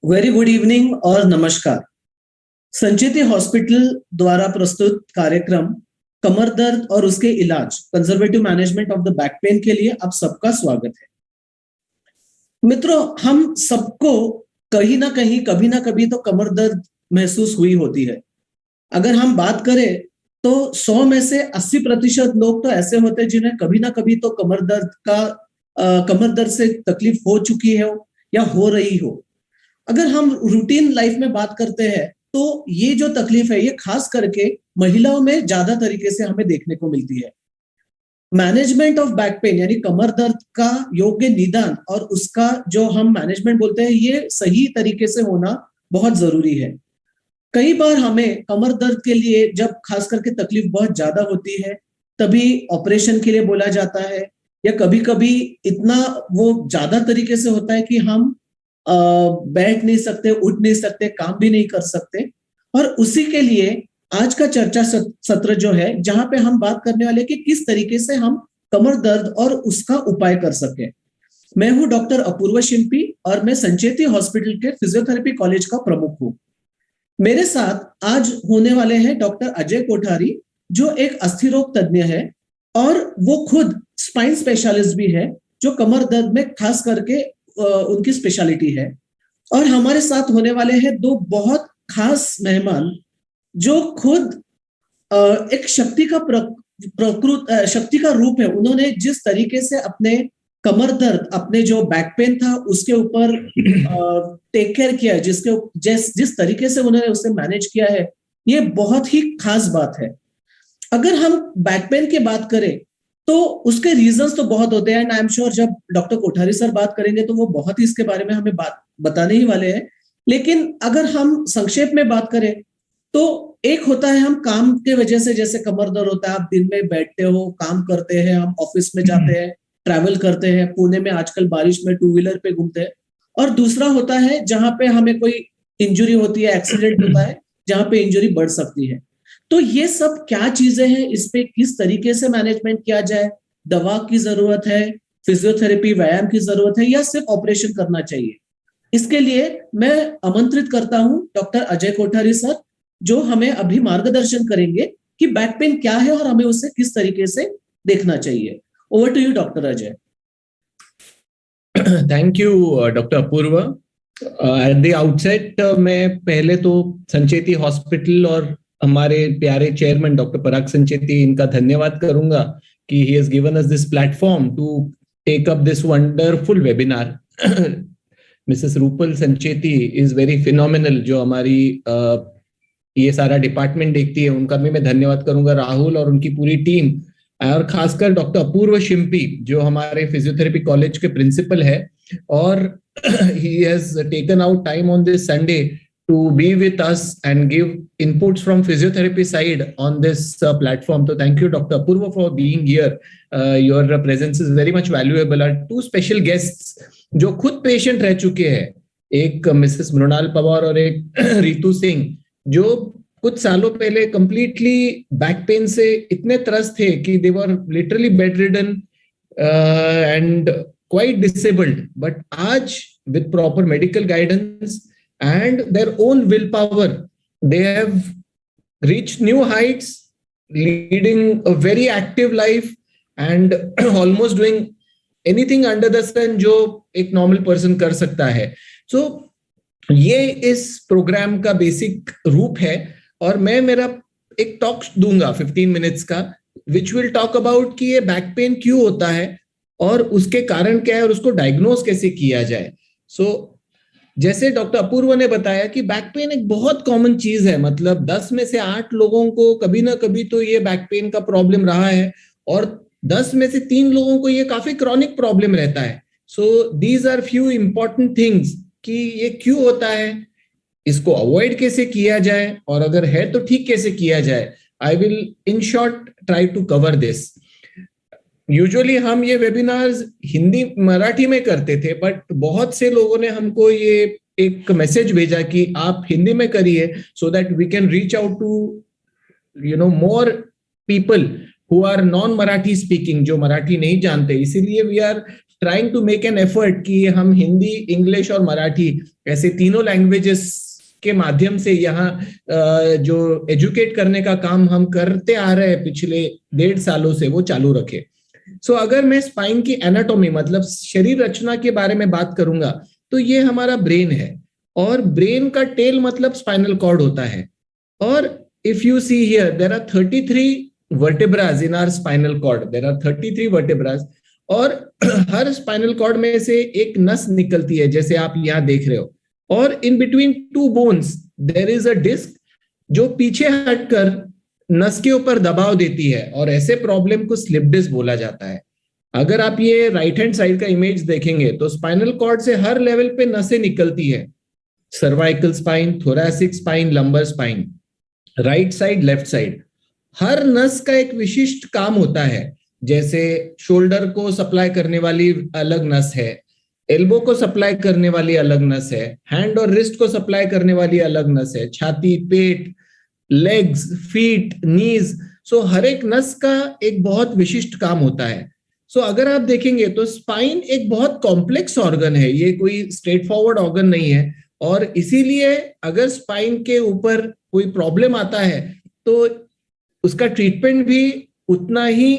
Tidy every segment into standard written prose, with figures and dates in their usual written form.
Very good evening और नमस्कार। Sancheti hospital द्वारा प्रस्तुत कार्यक्रम कमर दर्द और उसके इलाज conservative management of the back pain के लिए आप सबका स्वागत है। मित्रों, हम सबको कहीं ना कहीं कभी ना कभी तो कमर दर्द महसूस हुई होती है। अगर हम बात करें तो 100 में से 80% लोग तो ऐसे होते हैं जिन्हें कभी ना कभी तो कमर दर्द से तकलीफ हो चुकी है या हो रही हो। अगर हम रूटीन लाइफ में बात करते हैं तो ये जो तकलीफ है ये खास करके महिलाओं में ज्यादा तरीके से हमें देखने को मिलती है। मैनेजमेंट ऑफ बैक पेन यानी कमर दर्द का योग्य निदान और उसका जो हम मैनेजमेंट बोलते हैं ये सही तरीके से होना बहुत जरूरी है। कई बार हमें कमर दर्द के लिए जब खास करके तकलीफ बहुत ज्यादा होती है तभी ऑपरेशन के लिए बोला जाता है, या कभी कभी इतना वो ज्यादा तरीके से होता है कि हम बैठ नहीं सकते, उठ नहीं सकते, काम भी नहीं कर सकते। और उसी के लिए आज का चर्चा सत्र जो है जहां पे हम बात करने वाले कि किस तरीके से हम कमर दर्द और उसका उपाय कर सके। मैं हूं डॉक्टर अपूर्व शिंपी और मैं संचेती हॉस्पिटल के फिजियोथेरेपी कॉलेज का प्रमुख हूं। मेरे साथ आज होने वाले हैं डॉक्टर अजय कोठारी जो एक अस्थि रोग तज्ञ है और वो खुद स्पाइन स्पेशलिस्ट भी है जो कमर दर्द में खास करके उनकी स्पेशलिटी है। और हमारे साथ होने वाले हैं दो बहुत खास मेहमान जो खुद एक शक्ति का रूप है। उन्होंने जिस तरीके से अपने कमर दर्द, अपने जो बैक पेन था उसके ऊपर टेक केयर किया है, जिस तरीके से उन्होंने उसे मैनेज किया है, ये बहुत ही खास बात है। अगर हम बैक पेन की बात करें तो उसके रीजंस तो बहुत होते हैं एंड आई एम श्योर जब डॉक्टर कोठारी सर बात करेंगे तो वो बहुत ही इसके बारे में हमें बात बताने ही वाले हैं। लेकिन अगर हम संक्षेप में बात करें तो एक होता है हम काम के वजह से, जैसे कमर दर्द होता है, आप दिन में बैठते हो, काम करते हैं, हम ऑफिस में जाते हैं, ट्रैवल करते हैं, पुणे में आजकल बारिश में 2 व्हीलर पे घूमते हैं। और दूसरा होता है जहां पे हमें कोई इंजुरी होती है, एक्सीडेंट होता है जहां पे इंजुरी बढ़ सकती है। तो ये सब क्या चीजें हैं, इस पे किस तरीके से मैनेजमेंट किया जाए, दवा की जरूरत है, फिजियोथेरेपी व्यायाम की जरूरत है या सिर्फ ऑपरेशन करना चाहिए, इसके लिए मैं आमंत्रित करता हूं डॉक्टर अजय कोठारी सर जो हमें अभी मार्गदर्शन करेंगे कि बैक पेन क्या है और हमें उसे किस तरीके से देखना चाहिए। Over to you doctor Ajay. Thank you doctor Apoorv. At the outset मैं पहले तो संचेती हॉस्पिटल और हमारे प्यारे चेयरमैन डॉक्टर पराग संचेती, इनका धन्यवाद करूंगा कि he has given us this platform to take up this wonderful webinar. Mrs Rupal Sancheti is very phenomenal, जो हमारी ये सारा डिपार्टमेंट देखती है, उनका भी मैं धन्यवाद करूंगा, राहुल और उनकी पूरी टीम, और खासकर डॉक्टर अपूर्व शिंपी जो हमारे फिजियोथेरेपी कॉलेज के प्रिंसिपल है, और he has taken out time on this Sunday to be with us and give inputs from physiotherapy side on this platform. So thank you Dr. Apurva for being here. Your presence is very much valuable. Our two special guests जो खुद patient रह चुके हैं, एक Mrs Mrinal Pawar और एक रितु सिंह, जो कुछ सालों पहले कंप्लीटली बैक पेन से इतने त्रस्त थे कि they were literally bedridden and quite disabled, but आज with proper medical guidance and their own willpower, they have reached new heights, leading a very active life and almost doing anything under the sun जो एक normal person कर सकता है। So ये इस programme का basic रूप है और मैं मेरा एक टॉक दूंगा 15 मिनट्स का, which will talk about कि ये बैक पेन क्यों होता है और उसके कारण क्या है और उसको डायग्नोज कैसे किया जाए। सो जैसे डॉक्टर अपूर्व ने बताया कि बैक पेन एक बहुत कॉमन चीज है, मतलब 10 में से 8 लोगों को कभी ना कभी तो ये बैक पेन का प्रॉब्लम रहा है और 10 में से 3 लोगों को ये काफी क्रॉनिक प्रॉब्लम रहता है। So these are few important things कि ये क्यों होता है, इसको अवॉइड कैसे किया जाए, और अगर है तो ठीक कैसे किया जाए, I will in short try to cover this. Usually हम ये वेबिनार्स हिंदी मराठी में करते थे, बट बहुत से लोगों ने हमको ये एक मैसेज भेजा कि आप हिंदी में करिए, so that we can reach out to more people who are non Marathi speaking, जो मराठी नहीं जानते। इसीलिए we are trying to make an effort कि हम हिंदी, इंग्लिश और मराठी ऐसे तीनों लैंग्वेजेस के माध्यम से यहाँ जो एजुकेट करने का काम हम करते आ रहे हैं पिछले 1.5 सालों से, वो चालू रखे। सो अगर मैं स्पाइन की एनाटॉमी मतलब शरीर रचना के बारे में बात करूंगा, तो ये हमारा ब्रेन है, और ब्रेन का टेल मतलब स्पाइनल कॉर्ड होता है। और if you see here, there are 33 vertebras in our spinal cord, there are 33 vertebras, और हर स्पाइनल कॉर्ड में से एक नस निकलती है, जैसे आप यहाँ देख रहे हो, और in between 2 bones there is a disc जो पीछे हटकर नस के ऊपर दबाव देती है, और ऐसे प्रॉब्लम को स्लिप डिस्क बोला जाता है। अगर आप ये राइट हैंड साइड का इमेज देखेंगे तो स्पाइनल कॉर्ड से हर लेवल पे नसें निकलती है, cervical spine, thoracic spine, lumbar spine, right side, left side. हर नस का एक विशिष्ट काम होता है, जैसे शोल्डर को सप्लाई करने वाली अलग नस है, एल्बो को सप्लाई करने वाली अलग नस है, हैंड और रिस्ट को सप्लाई करने वाली अलग नस है, छाती, पेट, लेग्स, फीट, नीज। सो हर एक नस का एक बहुत विशिष्ट काम होता है। सो अगर आप देखेंगे तो स्पाइन एक बहुत कॉम्प्लेक्स ऑर्गन है, ये कोई स्ट्रेट फॉरवर्ड ऑर्गन नहीं है, और इसीलिए अगर स्पाइन के ऊपर कोई प्रॉब्लम आता है तो उसका ट्रीटमेंट भी उतना ही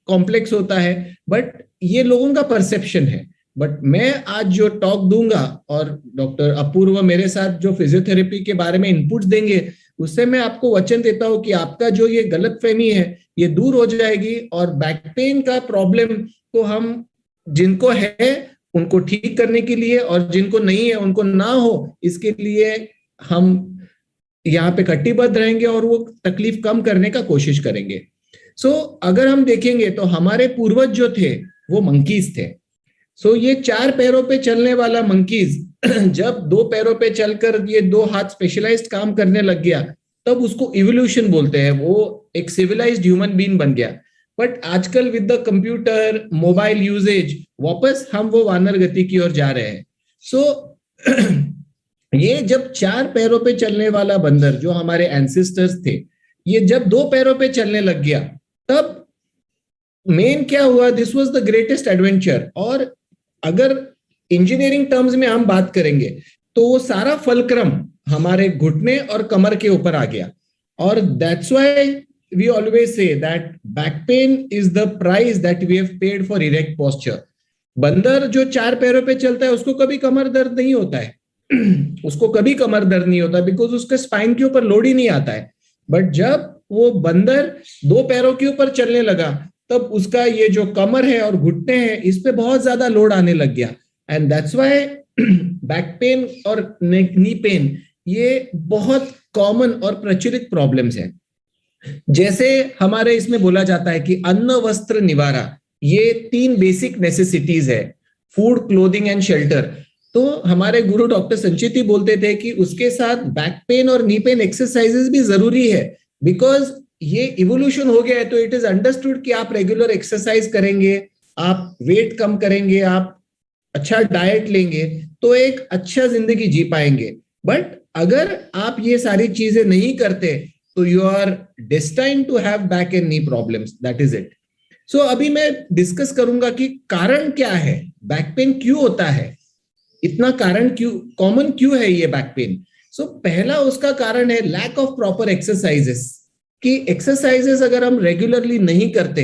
कॉम्प्लेक्स होता है, बट ये लोगों का परसेप्शन है। बट मैं आज जो टॉक दूंगा, और डॉक्टर अपूर्व मेरे साथ जो फिजियोथेरेपी के बारे में इनपुट्स देंगे, उससे मैं आपको वचन देता हूं कि आपका जो ये गलतफहमी है ये दूर हो जाएगी, और बैक पेन का प्रॉब्लम को हम जिनको है उनको ठीक करने के लिए, और जिनको नहीं है उनको ना हो इसके लिए हम यहाँ पे कटिबद्ध रहेंगे और वो तकलीफ कम करने का कोशिश करेंगे। सो अगर हम देखेंगे तो हमारे पूर्वज जो थे वो मंकीज थे। सो ये 4 पैरों पे चलने वाला मंकीज जब 2 पैरों पे चलकर ये 2 हाथ स्पेशलाइज्ड काम करने लग गया, तब उसको इवोल्यूशन बोलते हैं, वो एक सिविलाइज्ड ह्यूमन बीइंग बन गया। बट आजकल with the computer, mobile usages, वापस हम वो वानर गति की ओर जा रहे हैं। सो ये जब 4 पैरों पे चलने वाला बंदर जो हमारे एंसेस्टर्स थे, ये जब 2 पैरों पे चलने लग गया, तब मेन क्या हुआ, this was the greatest adventure. और अगर इंजीनियरिंग टर्म्स में हम बात करेंगे तो वो सारा फलक्रम हमारे घुटने और कमर के ऊपर आ गया, और that's why we always say that back pain is the price that we have paid for erect posture. बंदर जो 4 पैरों पे चलता है उसको कभी कमर दर्द नहीं होता है उसको कभी कमर दर्द नहीं होता, बिकॉज उसके स्पाइन के ऊपर लोड ही नहीं आता है। बट जब वो बंदर 2 पैरों के ऊपर चलने लगा, तब उसका ये जो कमर है और घुटने हैं, इस पे बहुत ज्यादा लोड आने लग गया, and that's why back pain और नी पेन ये बहुत कॉमन और प्रचलित प्रॉब्लम्स हैं। जैसे हमारे इसमें बोला जाता है कि अन्न, वस्त्र, निवारा, ये 3 बेसिक नेसेसिटीज है, फूड, क्लोथिंग एंड शेल्टर। तो हमारे गुरु डॉक्टर संचेती बोलते थे कि उसके साथ बैक पेन और नी पेन एक्सरसाइजेस भी जरूरी है, बिकॉज ये इवोल्यूशन हो गया है। तो इट इज अंडरस्टूड कि आप रेगुलर एक्सरसाइज करेंगे, आप वेट कम करेंगे, आप अच्छा डाइट लेंगे, तो एक अच्छा जिंदगी जी पाएंगे। बट अगर आप ये सारी चीजें नहीं करते तो you are destined to have back and knee problems, that is it. So अभी मैं डिस्कस करूंगा कि कारण क्या है, बैक पेन क्यों होता है, इतना कारण क्यों, कॉमन क्यों है ये बैक पेन। सो पहला उसका कारण है लैक ऑफ प्रॉपर एक्सरसाइजेस, कि एक्सरसाइजेस अगर हम रेगुलरली नहीं करते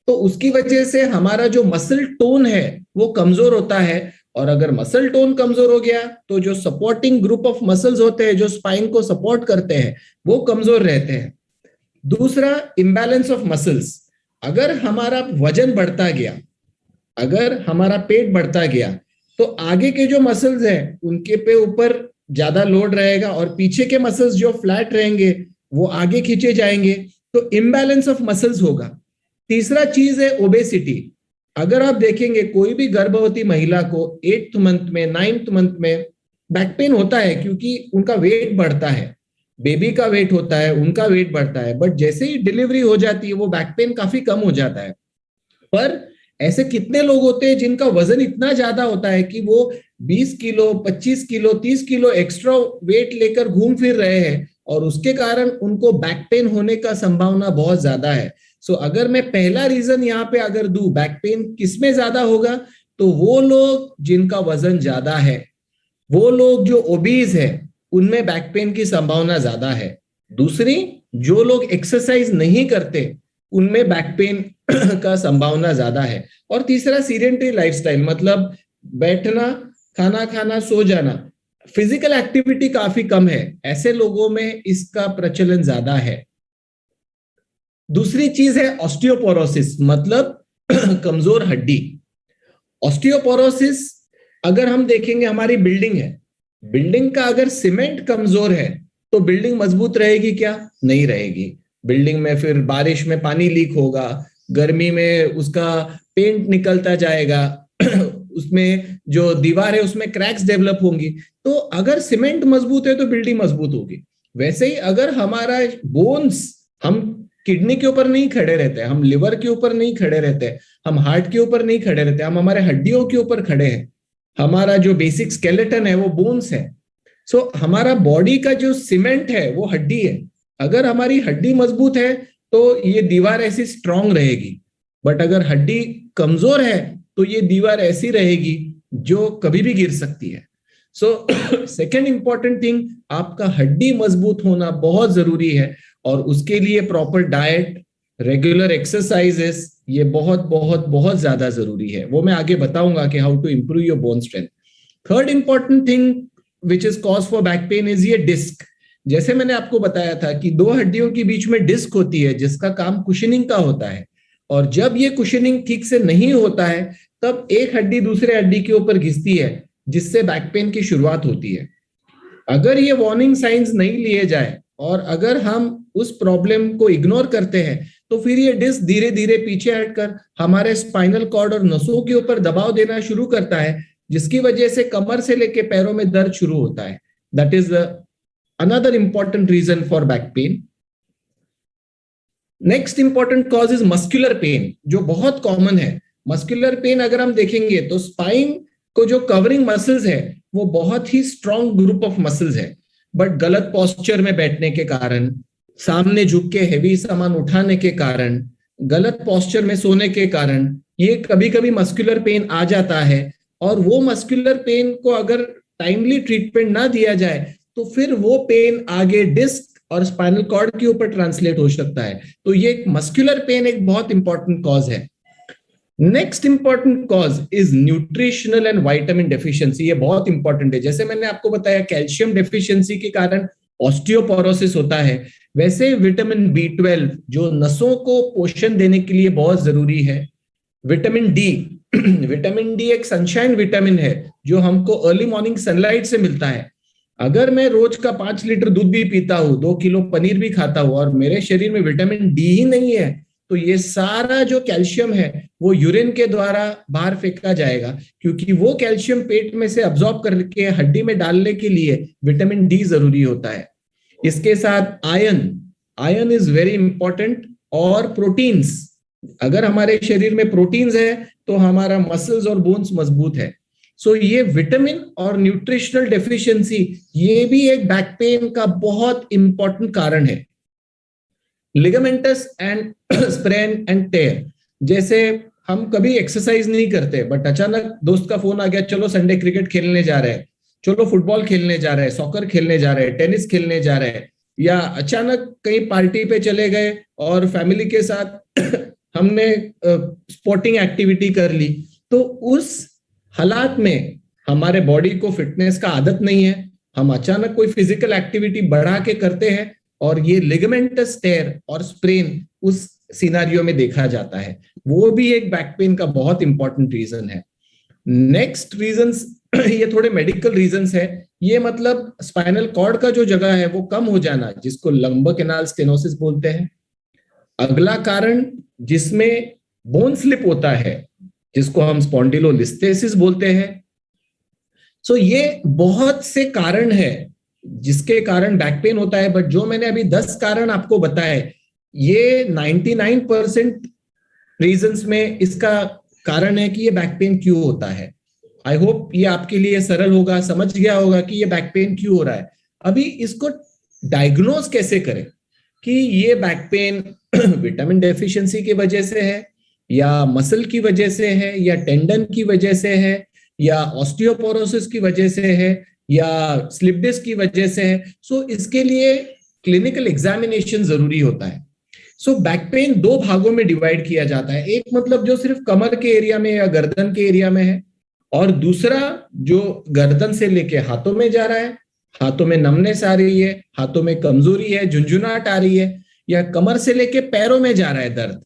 तो उसकी वजह से हमारा जो मसल टोन है वो कमजोर होता है, और अगर मसल टोन कमजोर हो गया तो जो सपोर्टिंग ग्रुप ऑफ मसल्स होते हैं जो स्पाइन को सपोर्ट करते हैं वो कमजोर रहते हैं। दूसरा, इंबैलेंस ऑफ मसल्स, अगर हमारा वजन बढ़ता गया, अगर हमारा पेट बढ़ता गया, तो आगे के जो मसल्स हैं उनके पे ऊपर ज्यादा लोड रहेगा, और पीछे के मसल्स जो फ्लैट रहेंगे वो आगे खींचे जाएंगे, तो इम्बैलेंस ऑफ मसल्स होगा। तीसरा चीज है ओबेसिटी। अगर आप देखेंगे कोई भी गर्भवती महिला को 8th मंथ में, 9th मंथ में बैक पेन होता है क्योंकि उनका वेट बढ़ता है, बेबी का वेट होता है, उनका वेट बढ़ता है, बट जैसे ही डिलीवरी हो जाती है वो बैक पेन काफी कम हो जाता है। पर ऐसे कितने लोग होते हैं जिनका वजन इतना ज्यादा होता है कि वो 20 kilo, 25 kilo, 30 kilo extra weight लेकर घूम फिर रहे हैं और उसके कारण उनको बैक पेन होने का संभावना बहुत ज्यादा है। सो अगर मैं पहला रीजन यहाँ पे अगर दूं बैक पेन किसमें ज्यादा होगा, तो वो लोग जिनका वजन ज्यादा है, वो लोग जो ओबीज है, उनमें बैक पेन की संभावना ज्यादा है। दूसरी, जो लोग एक्सरसाइज नहीं करते उनमें बैक पेन का संभावना ज्यादा है। और तीसरा, सीडेंटरी लाइफस्टाइल, मतलब बैठना, खाना खाना, सो जाना, फिजिकल एक्टिविटी काफी कम है, ऐसे लोगों में इसका प्रचलन ज्यादा है। दूसरी चीज है ऑस्टियोपोरोसिस, मतलब कमजोर हड्डी। ऑस्टियोपोरोसिस, अगर हम देखेंगे हमारी बिल्डिंग है, बिल्डिंग का अगर सीमेंट कमजोर है तो बिल्डिंग मजबूत रहेगी क्या? नहीं रहेगी। बिल्डिंग में फिर बारिश में पानी लीक होगा, गर्मी में उसका पेंट निकलता जाएगा उसमें जो दीवार है उसमें क्रैक्स डेवलप होंगी। तो अगर सीमेंट मजबूत है तो बिल्डिंग मजबूत होगी। वैसे ही अगर हमारा बोन्स, हम किडनी के ऊपर नहीं खड़े रहते, हम लिवर के ऊपर नहीं खड़े रहते, हम हार्ट के ऊपर नहीं खड़े रहते, हम हमारे हड्डियों के ऊपर खड़े हैं। हमारा जो बेसिक स्केलेटन है वो बोन्स है। सो हमारा बॉडी का जो सीमेंट है वो हड्डी है। अगर हमारी हड्डी मजबूत है तो ये दीवार ऐसी स्ट्रांग रहेगी, बट अगर हड्डी कमजोर है तो ये दीवार ऐसी रहेगी जो कभी भी गिर सकती है। सो सेकेंड इंपॉर्टेंट थिंग, आपका हड्डी मजबूत होना बहुत जरूरी है और उसके लिए प्रॉपर डाइट, रेगुलर एक्सरसाइजेस, ये बहुत बहुत बहुत ज्यादा जरूरी है। वो मैं आगे बताऊंगा कि how to improve your bone strength. Third important thing which is cause for back pain is ये डिस्क। जैसे मैंने आपको बताया था कि दो हड्डियों के बीच में डिस्क होती है जिसका काम कुशनिंग का होता है, और जब ये कुशनिंग ठीक से नहीं होता है तब एक हड्डी दूसरे हड्डी के ऊपर घिसती है जिससे बैक पेन की शुरुआत होती है। अगर ये वार्निंग साइंस नहीं लिए जाए और अगर हम उस प्रॉब्लम को इग्नोर करते हैं तो फिर ये डिस्क धीरे धीरे पीछे हटकर हमारे स्पाइनल कॉर्ड और नसों के ऊपर दबाव देना शुरू करता है, जिसकी वजह से कमर से लेके पैरों में दर्द शुरू होता है। That is another important reason for back pain. Next important cause is muscular pain, जो बहुत कॉमन है। मस्कुलर पेन अगर हम देखेंगे तो स्पाइन को जो कवरिंग मसल्स है वो बहुत ही स्ट्रॉन्ग ग्रुप ऑफ मसल्स है, बट गलत पोस्चर में बैठने के कारण, सामने झुक के हेवी सामान उठाने के कारण, गलत पोस्चर में सोने के कारण ये कभी कभी मस्कुलर पेन आ जाता है। और वो मस्कुलर पेन को अगर टाइमली ट्रीटमेंट ना दिया जाए तो फिर वो पेन आगे डिस्क और स्पाइनल कॉर्ड के ऊपर ट्रांसलेट हो सकता है। तो ये मस्कुलर पेन एक बहुत इंपॉर्टेंट कॉज है। Next important cause is nutritional and vitamin deficiency. ये बहुत इंपॉर्टेंट है। जैसे मैंने आपको बताया कैल्शियम डेफिशिएंसी के कारण ऑस्टियोपोरोसिस होता है, वैसे विटामिन B12 जो नसों को पोषण देने के लिए बहुत जरूरी है। विटामिन डी विटामिन डी एक सनशाइन विटामिन है जो हमको अर्ली मॉर्निंग सनलाइट से मिलता है। अगर मैं रोज का 5 लीटर दूध भी पीता हूँ, 2 किलो पनीर भी खाता हूँ और मेरे शरीर में विटामिन डी ही नहीं है, तो ये सारा जो कैल्शियम है वो यूरिन के द्वारा बाहर फेंका जाएगा, क्योंकि वो कैल्शियम पेट में से अब्सॉर्ब करके हड्डी में डालने के लिए विटामिन डी जरूरी होता है। इसके साथ आयरन इज वेरी इंपॉर्टेंट, और प्रोटीन्स। अगर हमारे शरीर में प्रोटीन्स है तो हमारा मसल्स और बोन्स मजबूत है। सो ये विटामिन और न्यूट्रिशनल डेफिशिएंसी ये भी एक बैक पेन का बहुत इंपॉर्टेंट कारण है। Ligamentous and sprain and tear, जैसे हम कभी एक्सरसाइज नहीं करते बट अचानक दोस्त का फोन आ गया, चलो संडे क्रिकेट खेलने जा रहे हैं, चलो फुटबॉल खेलने जा रहे हैं, सॉकर खेलने जा रहे हैं, टेनिस खेलने जा रहे हैं, या अचानक कहीं पार्टी पे चले गए और फैमिली के साथ हमने स्पोर्टिंग एक्टिविटी कर ली, तो उस हालात में हमारे बॉडी को फिटनेस का आदत नहीं है, हम अचानक कोई फिजिकल एक्टिविटी बढ़ा के करते हैं और ये लिगामेंटस टेयर और स्प्रेन उस सिनारियो में देखा जाता है। वो भी एक बैक पेन का बहुत इंपॉर्टेंट रीजन है। नेक्स्ट रीजंस ये थोड़े मेडिकल रीजंस है। ये मतलब स्पाइनल कॉर्ड का जो जगह है वो कम हो जाना, जिसको लंबर कैनाल स्टेनोसिस बोलते हैं। अगला कारण जिसमें बोन स्लिप होता है, जिसको हम स्पॉन्डिलोलिस्थेसिस बोलते हैं। सो ये बहुत से कारण है जिसके कारण बैक पेन होता है, बट जो मैंने अभी 10 कारण आपको बताए, ये 99% रीजंस में इसका कारण है कि ये बैक पेन क्यों होता है। आई होप ये आपके लिए सरल होगा, समझ गया होगा कि ये बैक पेन क्यों हो रहा है। अभी इसको डायग्नोज कैसे करें कि ये बैक पेन विटामिन डेफिशिएंसी की वजह से है, या मसल की वजह से है, या टेंडन की वजह से है, या ऑस्टियोपोरोसिस की वजह से है, या स्लिप डिस्क की वजह से है। सो इसके लिए क्लिनिकल एग्जामिनेशन जरूरी होता है। सो बैक पेन दो भागों में डिवाइड किया जाता है, एक मतलब जो सिर्फ कमर के एरिया में या गर्दन के एरिया में है, और दूसरा जो गर्दन से लेके हाथों में जा रहा है, हाथों में नमनेस आ रही है, हाथों में कमजोरी है, झुंझुनाहट आ रही है, या कमर से लेके पैरों में जा रहा है दर्द,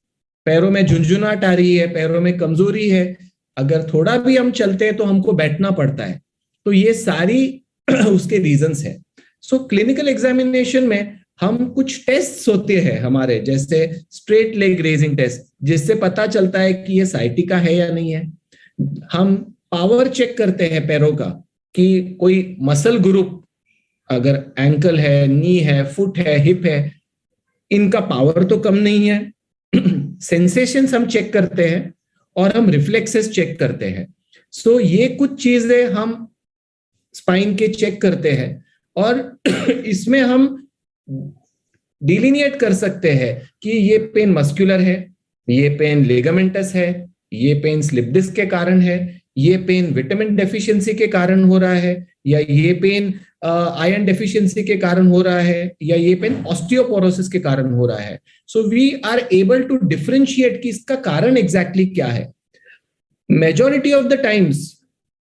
पैरों में झुंझुनाहट आ रही है, पैरों में कमजोरी है, अगर थोड़ा भी हम चलते हैं तो हमको बैठना पड़ता है। तो ये सारी उसके रीजंस है। सो क्लिनिकल एग्जामिनेशन में हम कुछ टेस्ट होते हैं हमारे, जैसे स्ट्रेट लेग रेजिंग टेस्ट, जिससे पता चलता है कि ये साइटिका है या नहीं है। हम पावर चेक करते हैं पैरों का कि कोई मसल ग्रुप, अगर एंकल है, नी है, फुट है, हिप है, इनका पावर तो कम नहीं है। सेंसेशंस हम चेक करते हैं और हम रिफ्लेक्सेस चेक करते हैं। सो ये कुछ चीजें हम स्पाइन के चेक करते हैं, और इसमें हम डिलिनिएट कर सकते हैं कि ये पेन मस्कुलर है, ये पेन लिगामेंटस है, ये पेन स्लिप डिस्क के कारण है, ये पेन विटामिन डेफिशिएंसी के कारण हो रहा है, या ये पेन आयरन डेफिशिएंसी के कारण हो रहा है, या ये पेन ऑस्टियोपोरोसिस के कारण हो रहा है। So we are able to differentiate कि इसका कारण एग्जैक्टली क्या है। मेजॉरिटी ऑफ द टाइम्स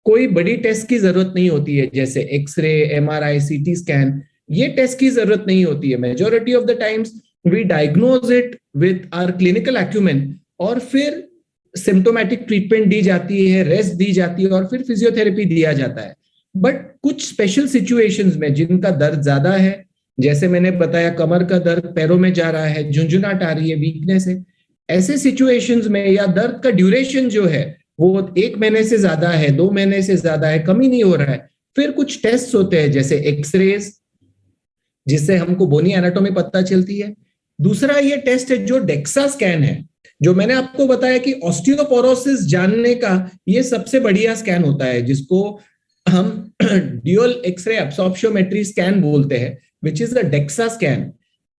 कोई बड़ी टेस्ट की जरूरत नहीं होती है, जैसे एक्सरे, एमआरआई, सीटी स्कैन, ये टेस्ट की जरूरत नहीं होती है। Majority of the times we diagnose it with our clinical acumen, और फिर सिम्टोमेटिक ट्रीटमेंट दी जाती है, रेस्ट दी जाती है, और फिर फिजियोथेरेपी दिया जाता है। बट कुछ स्पेशल सिचुएशंस में जिनका दर्द ज्यादा है, जैसे मैंने बताया कमर का दर्द पैरों में जा रहा है, झुंझुनाहट आ रही है, वीकनेस है, ऐसे सिचुएशंस में, या दर्द का ड्यूरेशन जो है वो 1 महीने से ज्यादा है, 2 महीने से ज्यादा है, कमी नहीं हो रहा है, फिर कुछ टेस्ट होते हैं जैसे एक्सरेज, जिससे हमको बोनी एनाटॉमी पता चलती है। दूसरा ये टेस्ट है जो डेक्सा स्कैन है, जो मैंने आपको बताया कि ऑस्टियोपोरोसिस जानने का ये सबसे बढ़िया स्कैन होता है, जिसको हम ड्यूअल एक्सरे एब्सॉर्प्शोमेट्री स्कैन बोलते हैं, which is a DEXA scan.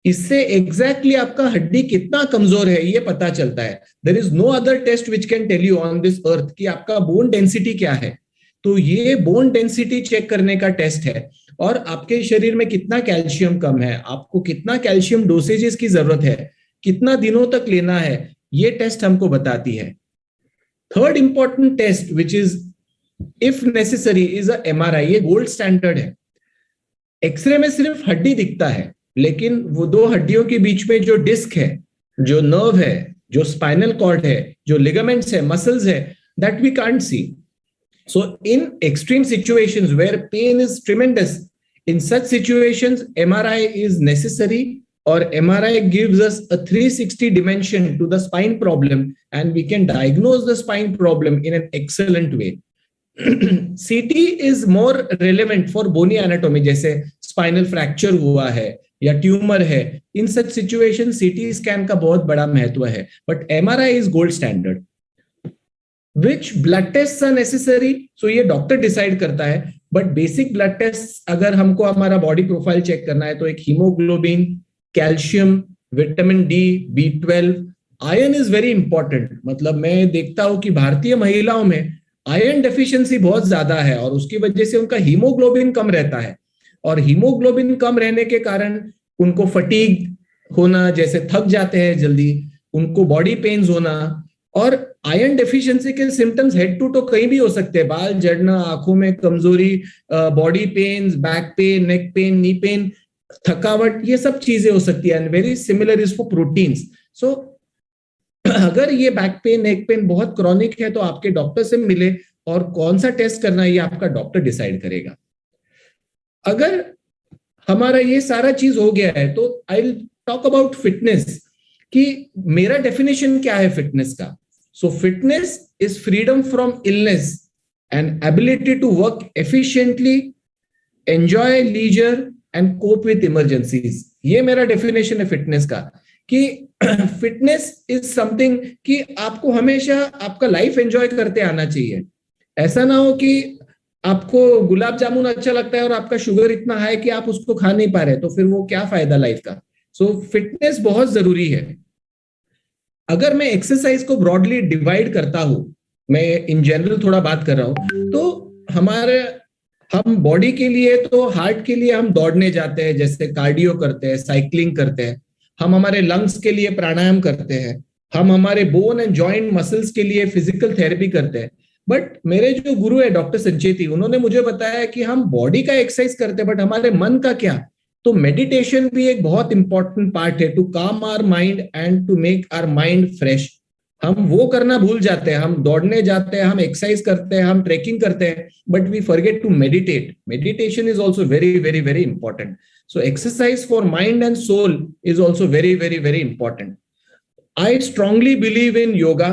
इससे एग्जैक्टली आपका हड्डी कितना कमजोर है ये पता चलता है। There is no other test which can tell you on this earth कि आपका बोन डेंसिटी क्या है। तो ये बोन डेंसिटी चेक करने का टेस्ट है, और आपके शरीर में कितना कैल्शियम कम है, आपको कितना कैल्शियम डोसेजेस की जरूरत है, कितना दिनों तक लेना है, ये टेस्ट हमको बताती है। Third important test which is if necessary is a MRI. ये गोल्ड स्टैंडर्ड है। एक्सरे में सिर्फ हड्डी दिखता है, लेकिन वो दो हड्डियों के बीच में जो डिस्क है, जो नर्व है, जो स्पाइनल कॉर्ड है, जो लिगामेंट्स है, मसल्स है, that we can't see. So in extreme situations where pain is tremendous, in such situations, MRI is necessary, or MRI gives us a 360 dimension to the spine problem, and we can diagnose the spine problem in an excellent way. CT is more relevant for bony anatomy, जैसे spinal fracture हुआ है या tumour है, in such situations CT scan का बहुत बड़ा महत्व है, but MRI is gold standard. Which blood tests are necessary? So ये डॉक्टर डिसाइड करता है, बट बेसिक ब्लड टेस्ट अगर हमको हमारा बॉडी प्रोफाइल चेक करना है तो एक haemoglobin, calcium, vitamin D, B12, iron is very important. मतलब मैं देखता हूं कि भारतीय महिलाओं में आयरन डेफिशिएंसी बहुत ज्यादा है, और उसकी वजह से उनका हीमोग्लोबिन कम रहता है, और हीमोग्लोबिन कम रहने के कारण उनको फटीग होना, जैसे थक जाते हैं जल्दी, उनको बॉडी पेन्स होना, और आयरन डेफिशिएंसी के सिम्टम्स हेड टू टो कहीं भी हो सकते हैं, बाल झड़ना, आंखों में कमजोरी, body pains, back pain, neck pain, knee pain, थकावट, ये सब चीजें हो सकती है। And very similar is for proteins. So अगर ये बैक पेन, नेक पेन बहुत क्रॉनिक है तो आपके डॉक्टर से मिले, और कौन सा टेस्ट करना है ये आपका डॉक्टर डिसाइड करेगा। अगर हमारा ये सारा चीज हो गया है तो I will talk about fitness, कि मेरा डेफिनेशन क्या है फिटनेस का। सो fitness is freedom from illness and ability to work efficiently, enjoy leisure and cope with emergencies. ये मेरा डेफिनेशन है फिटनेस का, कि फिटनेस इज समथिंग कि आपको हमेशा आपका लाइफ एंजॉय करते आना चाहिए. ऐसा ना हो कि आपको गुलाब जामुन अच्छा लगता है और आपका शुगर इतना हाई कि आप उसको खा नहीं पा रहे, तो फिर वो क्या फायदा लाइफ का. सो फिटनेस बहुत जरूरी है. अगर मैं एक्सरसाइज को ब्रॉडली डिवाइड करता हूं, मैं इन जनरल थोड़ा बात कर रहा हूं, तो हम बॉडी के लिए, तो हार्ट के लिए हम दौड़ने जाते हैं, जैसे कार्डियो करते हैं, साइकिलिंग करते हैं. हम हमारे लंग्स के लिए प्राणायाम करते हैं. हम हमारे बोन एंड जॉइंट मसल्स के लिए फिजिकल थेरेपी करते हैं. बट मेरे जो गुरु है डॉक्टर संचेती, उन्होंने मुझे बताया कि हम बॉडी का एक्सरसाइज करते हैं, बट हमारे मन का क्या. तो मेडिटेशन भी एक बहुत इंपॉर्टेंट पार्ट है to calm our mind and to make our mind fresh. हम वो करना भूल जाते हैं. हम दौड़ने जाते हैं, हम एक्सरसाइज करते हैं, हम ट्रेकिंग करते हैं, but we forget to meditate. Meditation is also very very very important. So exercise for mind and soul is also very very very important. I strongly believe in yoga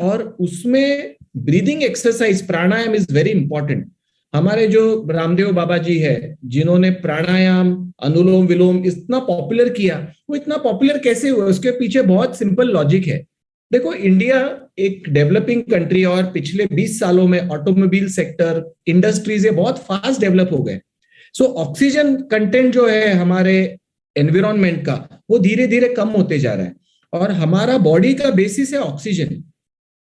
और उसमें breathing exercise pranayama is very important. हमारे जो रामदेव बाबा जी है, जिन्होंने प्राणायाम, अनुलोम विलोम इतना popular किया, वो इतना पॉपुलर कैसे हुआ, उसके पीछे बहुत सिंपल लॉजिक है. देखो, इंडिया एक डेवलपिंग कंट्री और पिछले 20 सालों में ऑटोमोबाइल सेक्टर, इंडस्ट्रीज बहुत फास्ट डेवलप हो गए. सो ऑक्सीजन कंटेंट जो है हमारे एनवायरनमेंट का, वो धीरे धीरे कम होते जा रहा है, और हमारा बॉडी का बेसिस है ऑक्सीजन.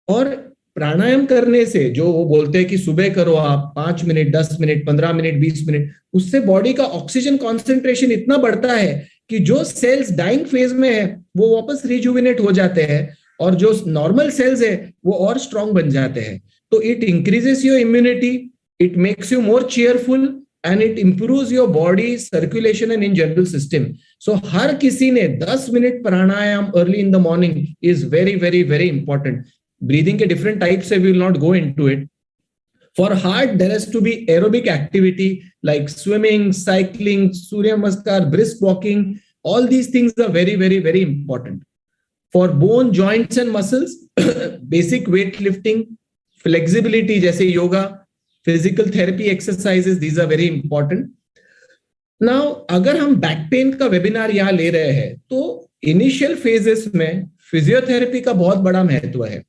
और प्राणायाम करने से, जो वो बोलते हैं कि सुबह करो आप 5 मिनट, 10 मिनट, 15 मिनट, 20 मिनट, उससे बॉडी का ऑक्सीजन कॉन्सेंट्रेशन इतना बढ़ता है कि जो सेल्स डाइंग फेज में है वो वापस रिजुविनेट हो जाते हैं, और जो नॉर्मल सेल्स है वो और स्ट्रांग बन जाते हैं. तो it increases your immunity, it makes you more cheerful, and it improves your body circulation and in general system. So हर किसी ने 10 minute pranayama early in the morning is very very very important. Breathing के different types we will not go into it. For heart there has to be aerobic activity like swimming, cycling, surya namaskar, brisk walking. All these things are very very very important. For bone, joints and muscles, basic weight lifting, flexibility जैसे yoga, physical therapy exercises, these are very important. Now अगर हम back pain का webinar यहाँ ले रहे हैं, तो initial phases में फिजियोथेरेपी का बहुत बड़ा महत्व है.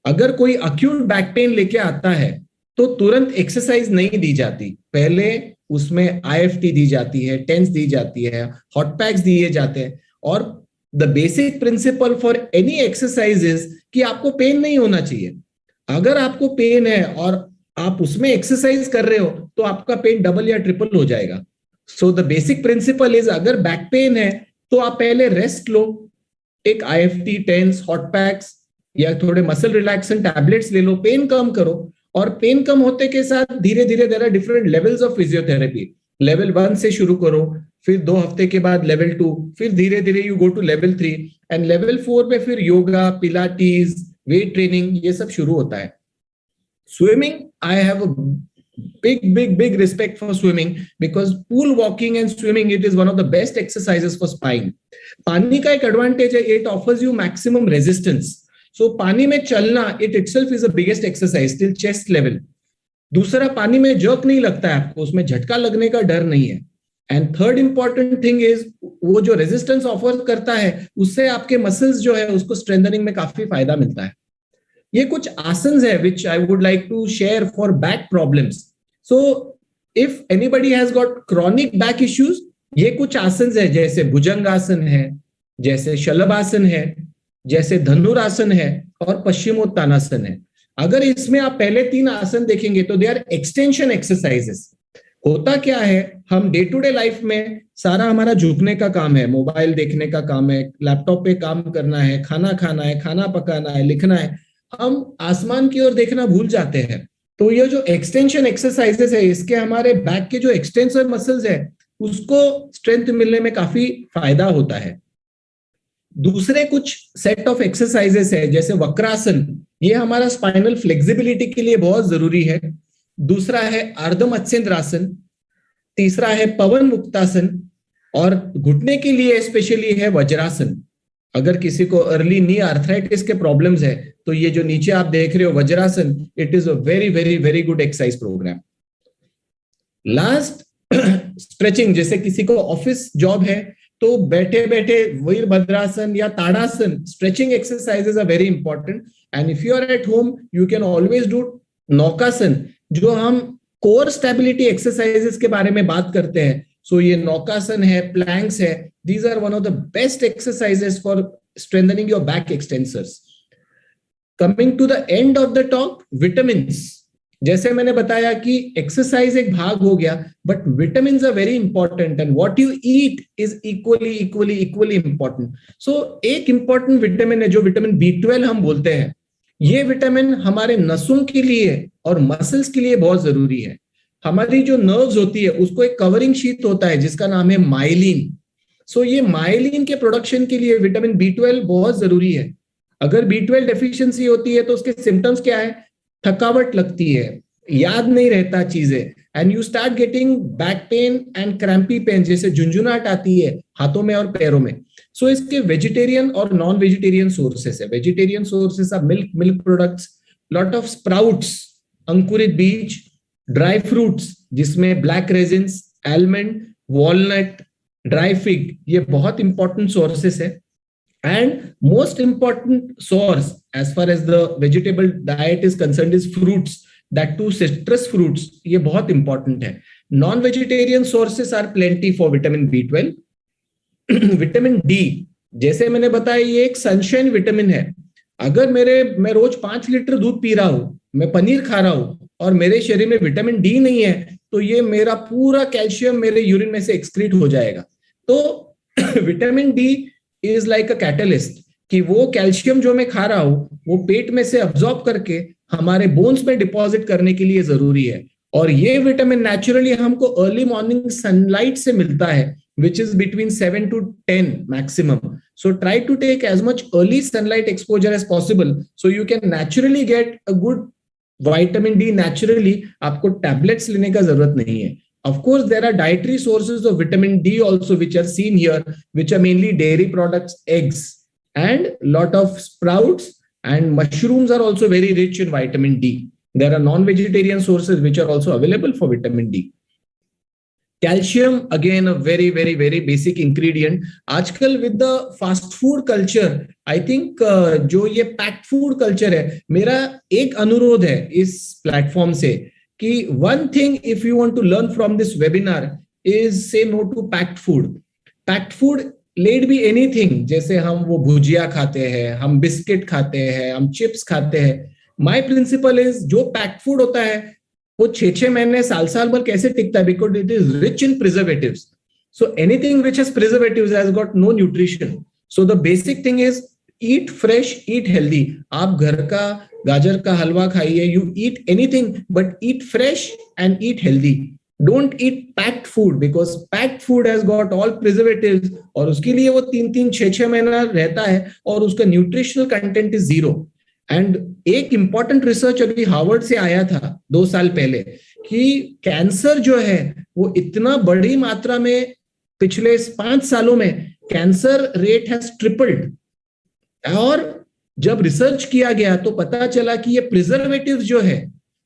अगर कोई अक्यूट बैक पेन लेके आता है तो तुरंत एक्सरसाइज नहीं दी जाती. पहले उसमें IFT दी जाती है, टेंस दी जाती है, हॉट पैक्स दिए जाते हैं. और the basic principle for any exercise is कि आपको पेन नहीं होना चाहिए. अगर आपको पेन है और आप उसमें एक्सरसाइज कर रहे हो, तो आपका पेन डबल या ट्रिपल हो जाएगा. सो द बेसिक प्रिंसिपल इज, अगर बैक पेन है तो आप पहले रेस्ट लो, एक IFT, टेंस, हॉट पैक्स या थोड़े मसल रिलैक्सन टैबलेट्स ले लो, पेन कम करो. और पेन कम होते के साथ धीरे धीरे there are different levels of physiotherapy. Level 1 से शुरू करो, फिर 2 हफ्ते के बाद लेवल 2, फिर धीरे धीरे you go to level 3, and level 4 पे फिर योगा, पिलाटीज, वेट ट्रेनिंग, ये सब शुरू होता है. Swimming, I have a big respect for swimming, because pool walking and swimming, it is one of the best exercises for spine. पानी का एक एडवांटेज है, it offers you maximum resistance. So पानी में चलना it itself is the biggest exercise till chest level. दूसरा, पानी में जर्क नहीं लगता है आपको, उसमें झटका लगने का डर नहीं है. And third important thing is, वो जो रेजिस्टेंस ऑफर करता है उससे आपके मसल्स जो है उसको स्ट्रेंथनिंग में काफी फायदा मिलता है. ये कुछ आसन्स है which I would like to share for back problems. So if anybody has got chronic back issues, ये कुछ आसन्स है, जैसे भुजंगासन है, जैसे शलभासन है, जैसे धनुरासन है, और पश्चिमोत्तानासन है. अगर इसमें आप पहले 3 आसन देखेंगे तो दे आर एक्सटेंशन एक्सरसाइजेस. होता क्या है, हम डे टू डे लाइफ में सारा हमारा झुकने का काम है, मोबाइल देखने का काम है, लैपटॉप पे काम करना है, खाना खाना है, खाना पकाना है, लिखना है, हम आसमान की ओर देखना भूल जाते हैं. तो ये जो एक्सटेंशन एक्सरसाइजेस है, इसके हमारे बैक के जो एक्सटेंसर मसल्स है उसको स्ट्रेंथ मिलने में काफी फायदा होता है. दूसरे कुछ सेट ऑफ एक्सरसाइजेस है, जैसे वक्रासन, ये हमारा स्पाइनल फ्लेक्सिबिलिटी के लिए बहुत जरूरी है. दूसरा है अर्ध मत्स्येंद्रासन, तीसरा है पवन मुक्तासन, और घुटने के लिए स्पेशली है वज्रासन. अगर किसी को अर्ली नी आर्थराइटिस के प्रॉब्लम्स है तो ये जो नीचे आप देख रहे हो Vajrasana, it is a very very very good exercise program. Last, stretching. जैसे किसी को ऑफिस जॉब है तो बैठे बैठे वीरभद्रासन या Tadasana, stretching exercises are very important. And if you are at home you can always do Naukasana, जो हम कोर स्टेबिलिटी एक्सरसाइजेस के बारे में बात करते हैं. सो ये नौकासन है, प्लैंक्स है, these are one of the best exercises for strengthening your back extensors. Coming to the end of the talk, vitamins. जैसे मैंने बताया कि एक्सरसाइज एक भाग हो गया, but vitamins are very important and what you eat is equally important. So एक important vitamin है जो विटामिन B12 हम बोलते हैं. ये विटामिन हमारे नसों के लिए और मसल्स के लिए बहुत जरूरी है. हमारी जो नर्व्स होती है उसको एक कवरिंग शीट होता है जिसका नाम है माइलिन. सो ये माइलिन के प्रोडक्शन के लिए विटामिन B12 बहुत जरूरी है. अगर B12 डेफिशिएंसी होती है तो उसके सिम्टम्स क्या है? थकावट लगती है, याद नहीं रहता चीजें, and you start getting back pain and crampy pain, जैसे झुंझुनाहट आती है हाथों में और पैरों में. सो इसके वेजिटेरियन और नॉन वेजिटेरियन सोर्सेस है. Vegetarian sources are milk products, lot of sprouts, अंकुरित बीज, ड्राई फ्रूट्स जिसमें black raisins, almond, walnut, dry fig, ये बहुत इंपॉर्टेंट सोर्सेस है. And most important source as far as the vegetable diet is concerned is fruits, that too citrus fruits, ये बहुत important है. Non vegetarian sources are plenty for vitamin B12. Vitamin D, जैसे मैंने बताया, ये एक sunshine vitamin है. अगर मैं रोज 5 लीटर दूध पी रहा हूं, मैं पनीर खा रहा हूं और मेरे शरीर में विटामिन D नहीं है, तो ये मेरा पूरा कैल्शियम मेरे यूरिन में से एक्सक्रीट हो जाएगा. तो vitamin D is like a catalyst, कि वो कैल्शियम जो मैं खा रहा हूं वो पेट में से अब्सॉर्ब करके हमारे बोन्स में डिपॉजिट करने के लिए जरूरी है. और ये विटामिन नेचुरली हमको अर्ली मॉर्निंग सनलाइट से मिलता है, which is between 7 to 10 maximum. So try to take as much early sunlight exposure as possible so you can naturally get a good vitamin D naturally. आपको tablets लेने का जरूरत नहीं है. Of course, there are dietary sources of vitamin D also which are seen here, which are mainly dairy products, eggs, and lot of sprouts, and mushrooms are also very rich in vitamin D. There are non-vegetarian sources which are also available for vitamin D. Calcium, again, a very, very, very basic ingredient. आजकल with the fast food culture, I think जो ये packed food culture है, मेरा एक अनुरोध है इस platform से कि one thing if you want to learn from this webinar is say no to packed food. Packed food let be anything, जैसे हम वो भुजिया खाते हैं, हम बिस्किट खाते हैं, हम चिप्स खाते हैं. My principle is जो packed food होता है वो 6 महीने साल भर कैसे टिकता है? Because it is rich in preservatives. So anything which has preservatives has got no nutrition. So the basic thing is eat fresh, eat healthy. आप घर का गाजर का हलवा खाइए, you eat anything but eat fresh and eat healthy. Don't eat packed food because packed food has got all preservatives, और उसके लिए वो 3-3, 6-6 महीना रहता है और उसका न्यूट्रिशनल कंटेंट इज 0. एंड एक इंपॉर्टेंट रिसर्च अभी हार्वर्ड से आया था 2 साल पहले कि कैंसर जो है वो इतना बड़ी मात्रा में पिछले 5 सालों में कैंसर रेट हैज ट्रिपल्ड. और जब रिसर्च किया गया तो पता चला कि ये प्रिजर्वेटिव्स जो है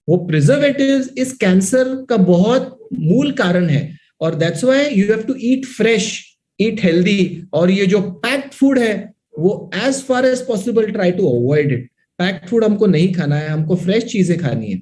वो प्रिजर्वेटिव्स इस कैंसर का बहुत मूल कारण है. और that's why you have to eat fresh, eat healthy. और ये जो पैक्ड फूड है वो as far as possible try to avoid it. Packed food हमको नहीं खाना है, हमको फ्रेश चीजें खानी है.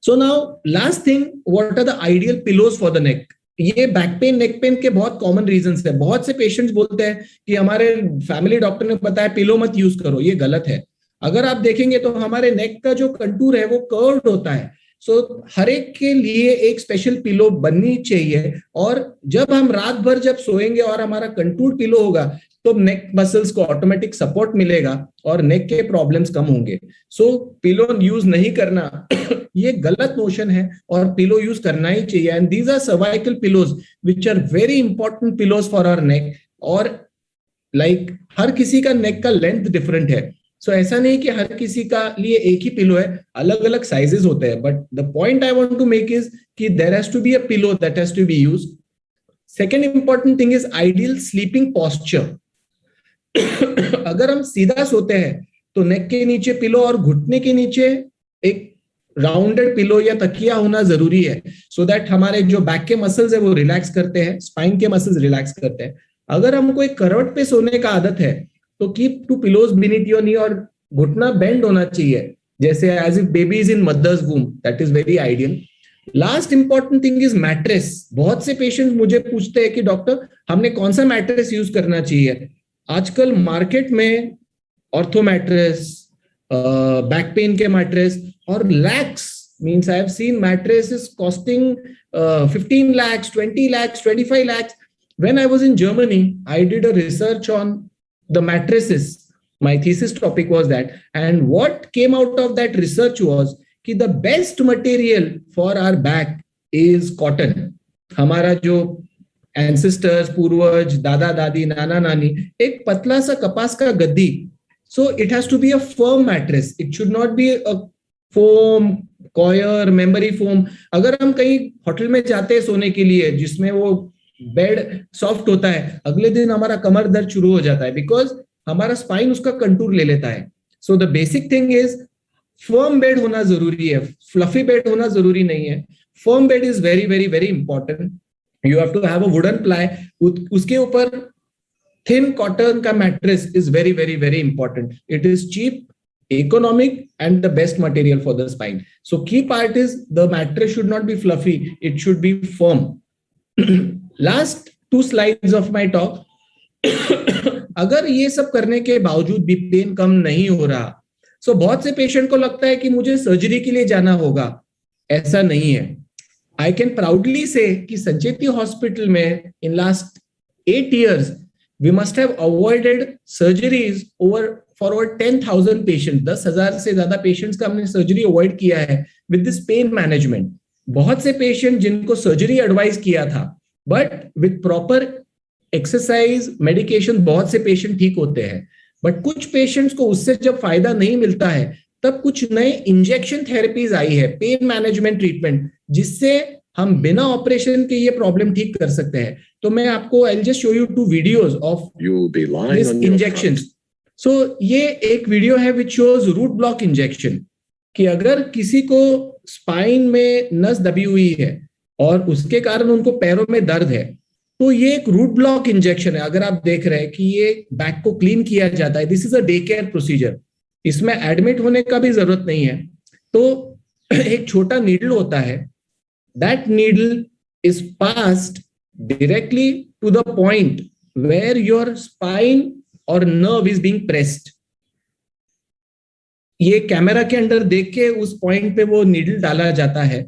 So now last thing, what are the ideal pillows for the neck? ये बैक पेन, नेक पेन के बहुत कॉमन रीजंस है. बहुत से पेशेंट्स बोलते हैं कि हमारे फैमिली डॉक्टर ने बताया पिलो मत यूज करो. ये गलत है. अगर आप देखेंगे तो हमारे नेक का जो कंटूर है वो कर्व्ड होता है. सो हर एक के लिए एक स्पेशल पिलो बननी चाहिए. और जब हम रात भर जब सोएंगे और हमारा कंटूर पिलो होगा तो नेक मसल्स को ऑटोमेटिक सपोर्ट मिलेगा और नेक के प्रॉब्लम्स कम होंगे. सो पिलो यूज नहीं करना ये गलत नोशन है और पिलो यूज करना ही चाहिए. And these are cervical pillows which are very important pillows for our neck. और लाइक हर किसी का नेक का लेंथ डिफरेंट है. सो ऐसा नहीं कि हर किसी का लिए एक ही पिलो है, अलग अलग साइजेस होते हैं. But the point I want to make is कि there has to be a pillow that has to be used. Second important thing is ideal sleeping posture. अगर हम सीधा सोते हैं तो नेक के नीचे पिलो और घुटने के नीचे एक राउंडेड पिलो या तकिया होना जरूरी है, सो दैट हमारे जो बैक के मसल्स है वो रिलैक्स करते हैं, स्पाइन के मसल्स रिलैक्स करते हैं। अगर हमको एक करवट पे सोने का आदत है तो keep 2 pillows beneath your knee, और घुटना बेंड होना चाहिए जैसे as if baby is in mother's womb, that is very ideal. Last important thing is mattress. बहुत से पेशेंट्स मुझे पूछते हैं कि डॉक्टर हमने कौन सा मैट्रेस यूज करना चाहिए। आजकल मार्केट में ऑर्थो मैट्रेस, बैक पेन के मैट्रेस और लैक्स, means I have seen mattresses costing 15 lakhs, 20 lakhs, 25 lakhs. When I was in Germany, I did a research on the mattresses. My thesis topic was that, and what came out of that research was कि the best material for our back is cotton. हमारा जो ancestors, पूर्वज, दादा दादी, नाना नानी, एक पतला सा कपास का गद्दी. So it has to be a firm mattress. It should not be a foam, coir, memory foam. अगर हम कहीं होटल में जाते हैं सोने के लिए जिसमें वो बेड सॉफ्ट होता है, अगले दिन हमारा कमर दर्द शुरू हो जाता है, बिकॉज हमारा स्पाइन उसका कंटूर ले लेता है. So the basic thing is firm bed होना जरूरी है, फ्लफी बेड होना जरूरी नहीं है. Firm bed is very very very important. You have to have a wooden ply, उसके ऊपर थिन कॉटन का mattress is very very very important. It is cheap, economic and the best material for the spine. So key part is the mattress should not be fluffy, it should be firm. Last 2 slides of my talk. अगर ये सब करने के बावजूद भी pen कम नहीं हो रहा, so बहुत से पेशेंट को लगता है कि मुझे सर्जरी के लिए जाना होगा. ऐसा नहीं है. I can proudly say कि संचेती हॉस्पिटल में in last 8 years we must have avoided surgeries for over 10,000 patients. 10,000 से ज्यादा पेशेंट्स का हमने सर्जरी अवॉइड किया है विद दिस पेन मैनेजमेंट. बहुत से पेशेंट जिनको सर्जरी एडवाइस किया था, but with proper exercise, medication, बहुत से पेशेंट ठीक होते हैं. बट कुछ पेशेंट्स को उससे जब फायदा नहीं मिलता है, तब कुछ नए इंजेक्शन थेरेपीज आई है, पेन मैनेजमेंट ट्रीटमेंट, जिससे हम बिना ऑपरेशन के ये प्रॉब्लम ठीक कर सकते हैं. तो मैं आपको I will just show you 2 videos of this injections. So ये एक वीडियो है which shows root block injection, कि अगर किसी को स्पाइन में नस दबी हुई है और उसके कारण उनको पैरों में दर्द है, तो ये एक रूट ब्लॉक इंजेक्शन है. अगर आप देख रहे हैं कि ये बैक को क्लीन किया जाता है, this is a day care procedure. इसमें एडमिट होने का भी जरूरत नहीं है. तो एक छोटा नीडल होता है, that needle is passed directly to the point where your spine or nerve is being pressed. ये कैमरा के अंदर देख के उस पॉइंट पे वो नीडल डाला जाता है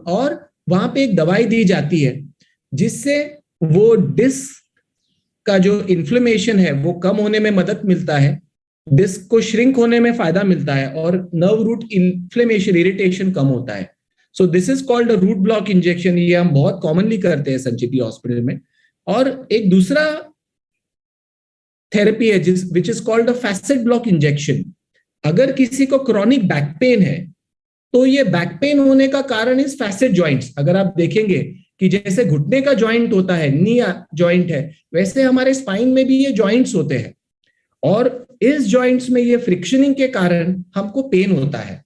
और वहां पे एक दवाई दी जाती है जिससे वो डिस्क का जो इन्फ्लेमेशन है वो कम होने में मदद मिलता है, डिस्क को श्रिंक होने में फायदा मिलता है और नर्व रूट इन्फ्लेमेशन, इरिटेशन कम होता है. So this is called a root block injection. ये हम बहुत कॉमनली करते हैं संचेती हॉस्पिटल में. और एक दूसरा थेरेपी है which is called a facet block injection. अगर किसी को क्रॉनिक बैक पेन है, तो ये बैक पेन होने का कारण इज फैसेट जॉइंट्स. अगर आप देखेंगे कि जैसे घुटने का जॉइंट होता है, नी जॉइंट है, वैसे हमारे स्पाइन में भी ये जॉइंट्स होते हैं, और इस जॉइंट्स में ये फ्रिक्शनिंग के कारण हमको पेन होता है.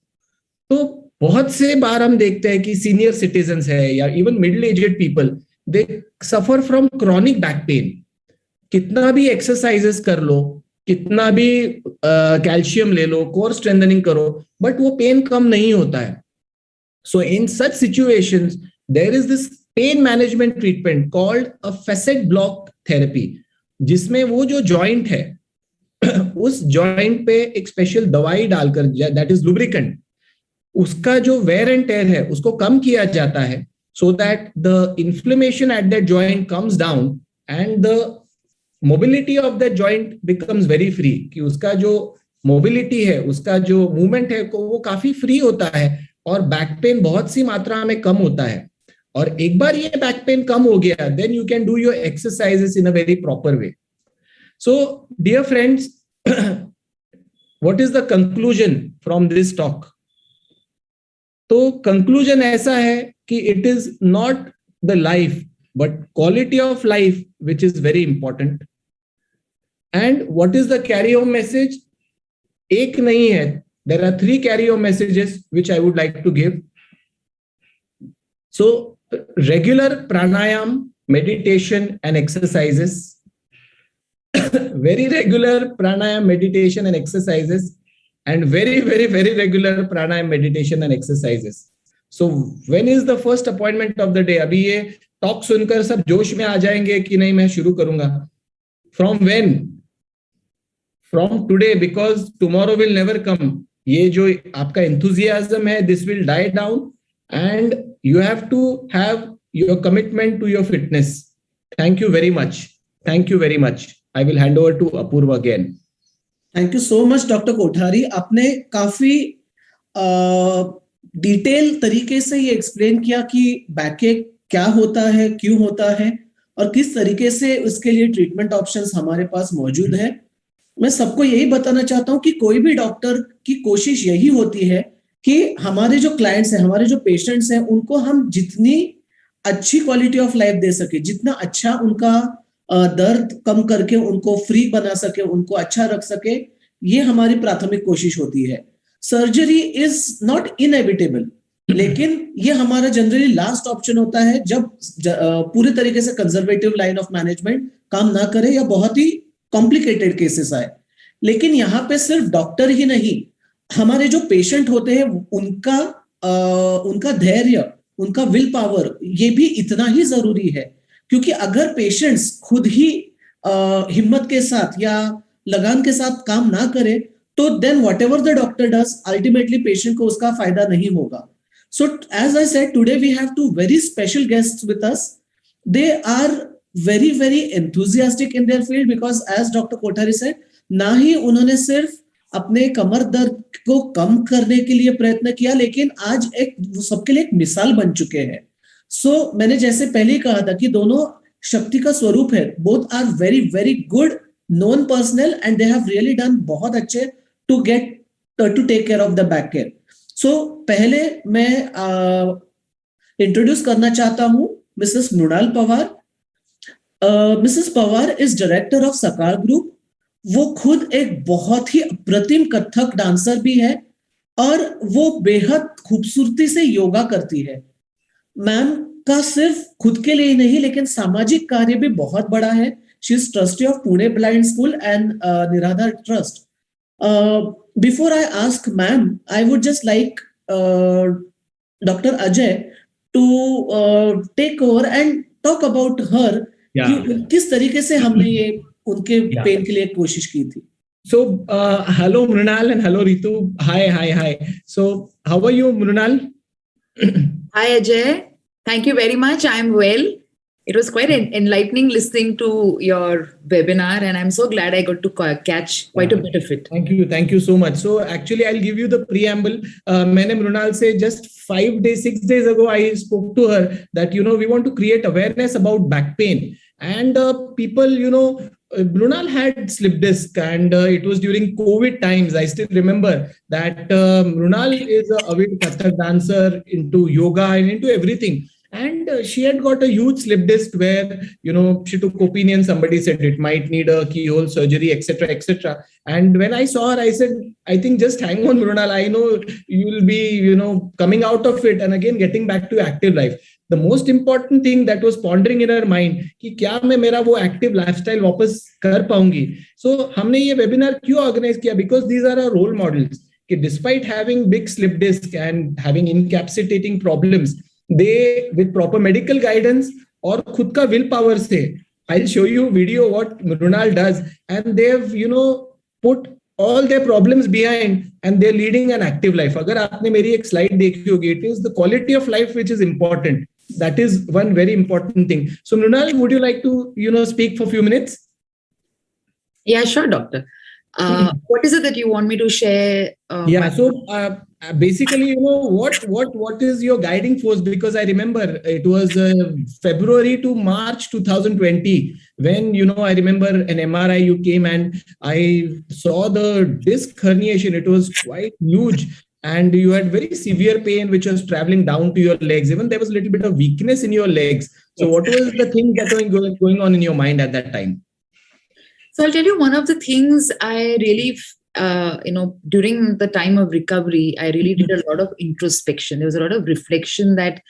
तो बहुत से बार हम देखते हैं कि सीनियर सिटीजन्स है या even middle aged people, they suffer from chronic back pain. कितना भी एक्सरसाइजेस कर लो, कितना भी कैल्शियम ले लो, कोर स्ट्रेंथनिंग करो, बट वो पेन कम नहीं होता है. So in such situations there is this pain management treatment called a facet block therapy, जिसमें वो जो जॉइंट है उस जॉइंट पे एक स्पेशल दवाई डालकर, दैट इज लुब्रिकेंट, उसका जो वेयर एंड टेयर है उसको कम किया जाता है, so that the inflammation at that joint comes down and the mobility of that joint becomes very free. कि उसका जो मोबिलिटी है, उसका जो मूवमेंट है वो काफी फ्री होता है और बैक पेन बहुत सी मात्रा में कम होता है. और एक बार ये बैक पेन कम हो गया, then you can do your exercises in a very proper way. So dear friends, what is the conclusion from this talk? तो कंक्लूजन ऐसा है कि it is not the life but quality of life which is very important. And what is the carry home message? एक नहीं है. There are 3 carry home messages which I would like to give. So regular pranayam, meditation and exercises. Very regular pranayam, meditation and exercises, and very regular pranayam, meditation and exercises. So when is the first appointment of the day? अभी ये talk सुनकर सब जोश में आ जाएंगे कि नहीं मैं शुरू करूंगा. From when? From today, because tomorrow will never come. ये जो आपका enthusiasm है, this will die down, and you have to have your commitment to your fitness. Thank you very much. Thank you very much. I will hand over to Apurva again. Thank you so much doctor Kothari. आपने काफी detail तरीके से ये explain किया कि बैकएक क्या होता है, क्यों होता है और किस तरीके से उसके लिए ट्रीटमेंट ऑप्शंस हमारे पास मौजूद है. मैं सबको यही बताना चाहता हूं कि कोई भी डॉक्टर की कोशिश यही होती है कि हमारे जो क्लाइंट्स हैं, हमारे जो पेशेंट्स हैं, उनको हम जितनी अच्छी क्वालिटी ऑफ लाइफ दे सके, जितना अच्छा उनका दर्द कम करके उनको फ्री बना सके, उनको अच्छा रख सके, ये हमारी प्राथमिक कोशिश होती है. सर्जरी इज नॉट इनएविटेबल, लेकिन ये हमारा जनरली लास्ट ऑप्शन होता है जब पूरे तरीके से कंजर्वेटिव लाइन ऑफ मैनेजमेंट काम ना करे या बहुत ही कॉम्प्लिकेटेड केसेस आए. लेकिन यहाँ पे सिर्फ डॉक्टर ही नहीं, हमारे जो पेशेंट होते हैं उनका धैर्य, उनका विल पावर, ये भी इतना ही जरूरी है. क्योंकि अगर पेशेंट्स खुद ही हिम्मत के साथ या लगान के साथ काम ना करे तो then whatever the doctor does, ultimately patient को उसका फायदा नहीं होगा. So as I said, today we have 2 very special guests with us. They are very enthusiastic in their field because as Dr. Kothari said, ना ही उन्होंने सिर्फ अपने कमर दर्द को कम करने के लिए प्रयत्न किया, लेकिन आज एक सबके लिए एक मिसाल बन चुके हैं. सो मैंने जैसे पहले ही कहा था कि दोनों शक्ति का स्वरूप है. Both are very good known personal and they have really done बहुत अच्छे to take care of the back care. So पहले मैं इंट्रोड्यूस करना चाहता हूं Mrs Mrinal Pawar. Mrs Pawar is director of Sakar group. वो खुद एक बहुत ही अप्रतिम कथक डांसर भी है और वो बेहद खूबसूरती से योगा करती है. मैम का सिर्फ खुद के लिए ही नहीं लेकिन सामाजिक कार्य भी बहुत बड़ा है. She is trustee of Pune blind school and Niradhar trust. Before I ask ma'am, I would just like doctor Ajay to take over and talk about her, कि किस तरीके से हमने ये उनके पेन के लिए कोशिश की थी. So, hello Mrunal and hello Ritu. Hi. So, how are you, Mrunal? Hi Ajay. Thank you very much. I'm well. It was quite enlightening listening to your webinar and I'm so glad I got to catch quite a bit of it. Thank you so much. So actually I'll give you the preamble. मैंने Mrunal से just 6 days ago I spoke to her that we want to create awareness about back pain and people Mrunal had slip disc and it was during COVID times. I still remember that Mrunal is a avid Kathak dancer, into yoga and into everything. And she had got a huge slip disc where, she took opinion. Somebody said it might need a keyhole surgery, etc. And when I saw her, I said, I think just hang on, Mrunal. I know you will be, coming out of it and again getting back to active life. The most important thing that was pondering in her mind कि क्या मैं मेरा वो active lifestyle वापस कर पाऊंगी. So हमने ये webinar क्यों organize किया? Because these are our role models. कि despite having big slip disc and having incapacitating problems, they with proper medical guidance और खुद का will power से, I'll show you video what Mrunal does and they've put all their problems behind and they're leading an active life. अगर आपने मेरी एक slide देखी होगी, it is the quality of life which is important. That is one very important thing. So Mrunal, would you like to speak for a few minutes? Yeah, sure, doctor. What is it that you want me to share? So basically, what is your guiding force? Because I remember it was February to March 2020 when I remember an MRI you came and I saw the disc herniation. It was quite huge. And you had very severe pain, which was traveling down to your legs. Even there was a little bit of weakness in your legs. So what was the thing that was going on in your mind at that time? So I'll tell you, one of the things I really, during the time of recovery, I really did a lot of introspection. There was a lot of reflection that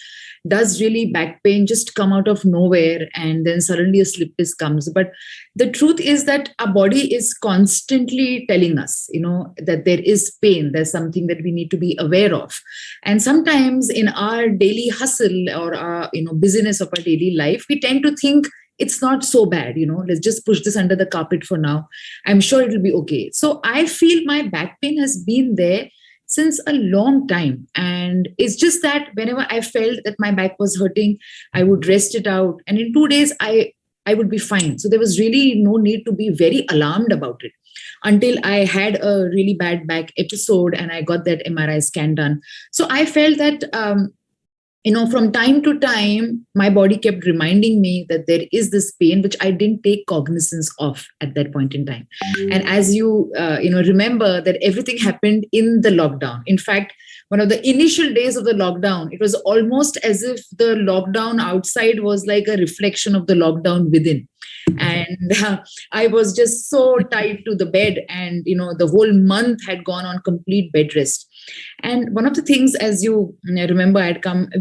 does really back pain just come out of nowhere and then suddenly a slip disc comes. But the truth is that our body is constantly telling us, that there is pain. There's something that we need to be aware of. And sometimes in our daily hustle or our, busyness of our daily life, we tend to think it's not so bad, let's just push this under the carpet for now. I'm sure it'll be okay. So I feel my back pain has been there since a long time. And it's just that whenever I felt that my back was hurting, I would rest it out. And in 2 days, I would be fine. So there was really no need to be very alarmed about it until I had a really bad back episode and I got that MRI scan done. So I felt that, from time to time, my body kept reminding me that there is this pain, which I didn't take cognizance of at that point in time. And as you, remember that everything happened in the lockdown. In fact, one of the initial days of the lockdown, it was almost as if the lockdown outside was like a reflection of the lockdown within. And I was just so tied to the bed, and the whole month had gone on complete bed rest. And one of the things, as you remember,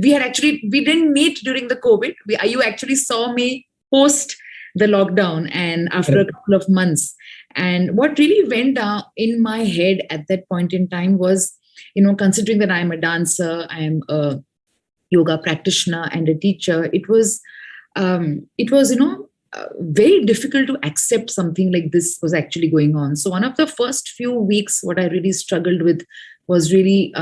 we didn't meet during the COVID. You actually saw me post the lockdown and after a couple of months. And what really went down in my head at that point in time was, considering that I'm a dancer, I'm a yoga practitioner and a teacher, it was very difficult to accept something like this was actually going on. So one of the first few weeks, what I really struggled with was really,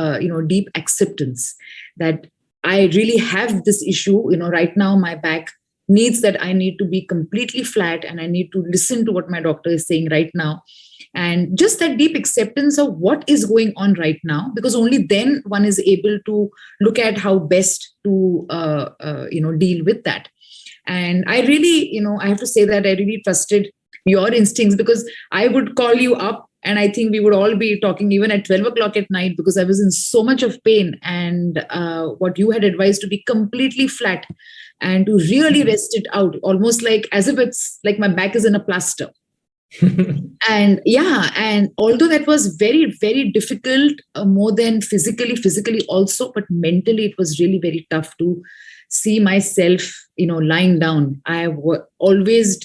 deep acceptance that I really have this issue. Right now my back needs that I need to be completely flat and I need to listen to what my doctor is saying right now. And just that deep acceptance of what is going on right now, because only then one is able to look at how best to, deal with that. And I really, I have to say that I really trusted your instincts, because I would call you up and I think we would all be talking even at 12 o'clock at night, because I was in so much of pain. And what you had advised to be completely flat and to really rest it out, almost like as if it's like my back is in a plaster. And although that was very, very difficult, more than physically also, but mentally it was really very tough to see myself, lying down. I have always,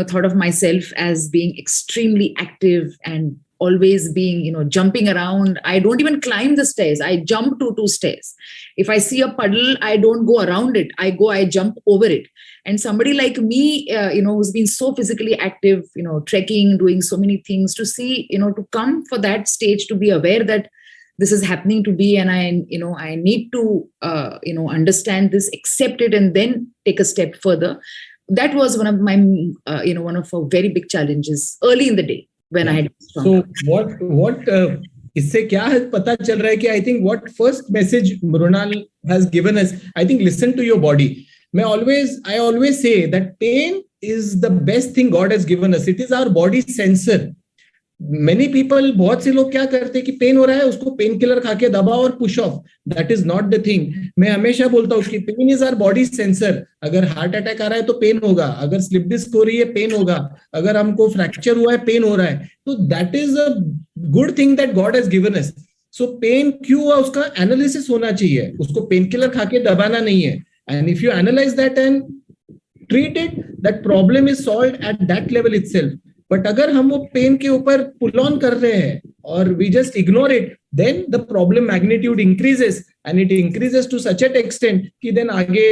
thought of myself as being extremely active and always being, jumping around. I don't even climb the stairs. I jump to 2 stairs. If I see a puddle, I don't go around it. I jump over it. And somebody like me, who's been so physically active, trekking, doing so many things, to see, to come for that stage, to be aware that this is happening to me, and I need to, understand this, accept it, and then take a step further. That was one of my, one of our very big challenges early in the day when I had. So what इससे क्या पता चल रहा है कि I think what first message Mrunal has given us, I think listen to your body. I always say that pain is the best thing God has given us. It is our body sensor. Many people, बहुत से लोग क्या करते हैं कि pen हो रहा है, उसको पेन किलर खा के दबाओ और push off. That is not the thing. मैं हमेशा बोलता हूँ कि pain is our body sensor. अगर हार्ट अटैक आ रहा है तो पेन होगा, अगर स्लिप डिस्क हो रही है पेन होगा, अगर हमको फ्रैक्चर हुआ है पेन हो रहा है. तो that is a good thing that God has given us. So pain क्यों हुआ उसका एनालिसिस होना चाहिए, उसको पेन किलर खा के दबाना नहीं है. And if you analyse that and treat it, that problem is solved at that level itself. But अगर हम वो पेन के ऊपर पुल ऑन कर रहे हैं और we just ignore it, then the problem magnitude increases and it increases to such an extent कि देन आगे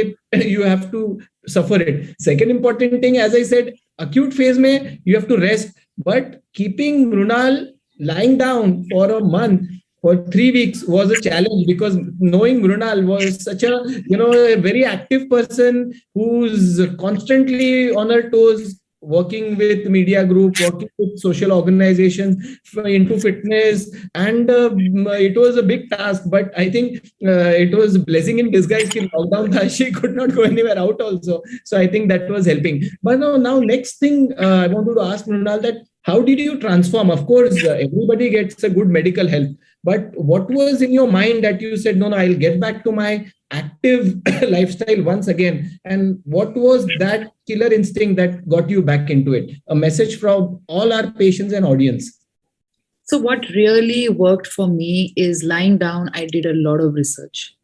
you have to suffer it. Second important thing, as I said, acute phase में you have to rest, but keeping Mrunal lying down for a month, for 3 weeks was a challenge, because knowing Mrunal was such a, a very active person who's constantly on her toes, working with media group, working with social organizations, into fitness, and it was a big task, but I think it was a blessing in disguise in lockdown that she could not go anywhere out also. So I think that was helping. But now next thing I wanted to ask Mrunal, that how did you transform? Of course, everybody gets a good medical help, But what was in your mind that you said, no, I'll get back to my active lifestyle once again? And what was that killer instinct that got you back into it? A message from all our patients and audience. So what really worked for me is lying down. I did a lot of research.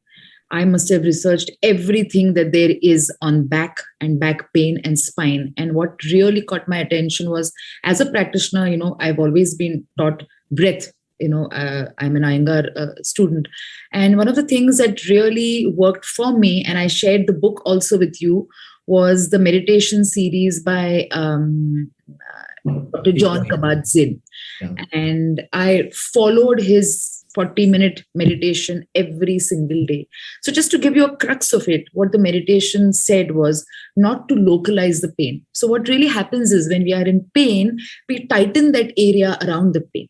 I must have researched everything that there is on back and back pain and spine. And what really caught my attention was, as a practitioner, I've always been taught breath. I'm an Iyengar student. And one of the things that really worked for me, and I shared the book also with you, was the meditation series by Dr. John Kabat-Zinn. Yeah. And I followed his 40-minute meditation every single day. So just to give you a crux of it, what the meditation said was not to localize the pain. So what really happens is when we are in pain, we tighten that area around the pain,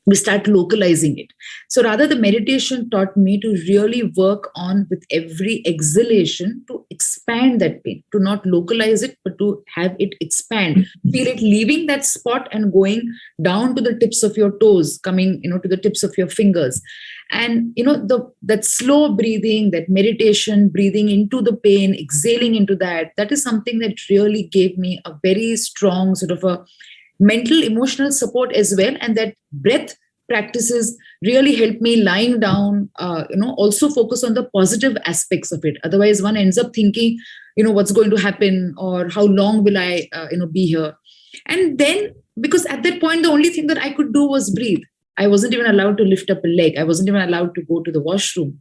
we start localizing it. So rather, the meditation taught me to really work on with every exhalation to expand that pain, to not localize it, but to have it expand. Feel it leaving that spot and going down to the tips of your toes, coming, to the tips of your fingers. And, that slow breathing, that meditation, breathing into the pain, exhaling into that is something that really gave me a very strong sort of a mental, emotional support as well. And that breath practices really help me lying down, also focus on the positive aspects of it. Otherwise, one ends up thinking, what's going to happen or how long will I, be here? And then, because at that point, the only thing that I could do was breathe. I wasn't even allowed to lift up a leg. I wasn't even allowed to go to the washroom.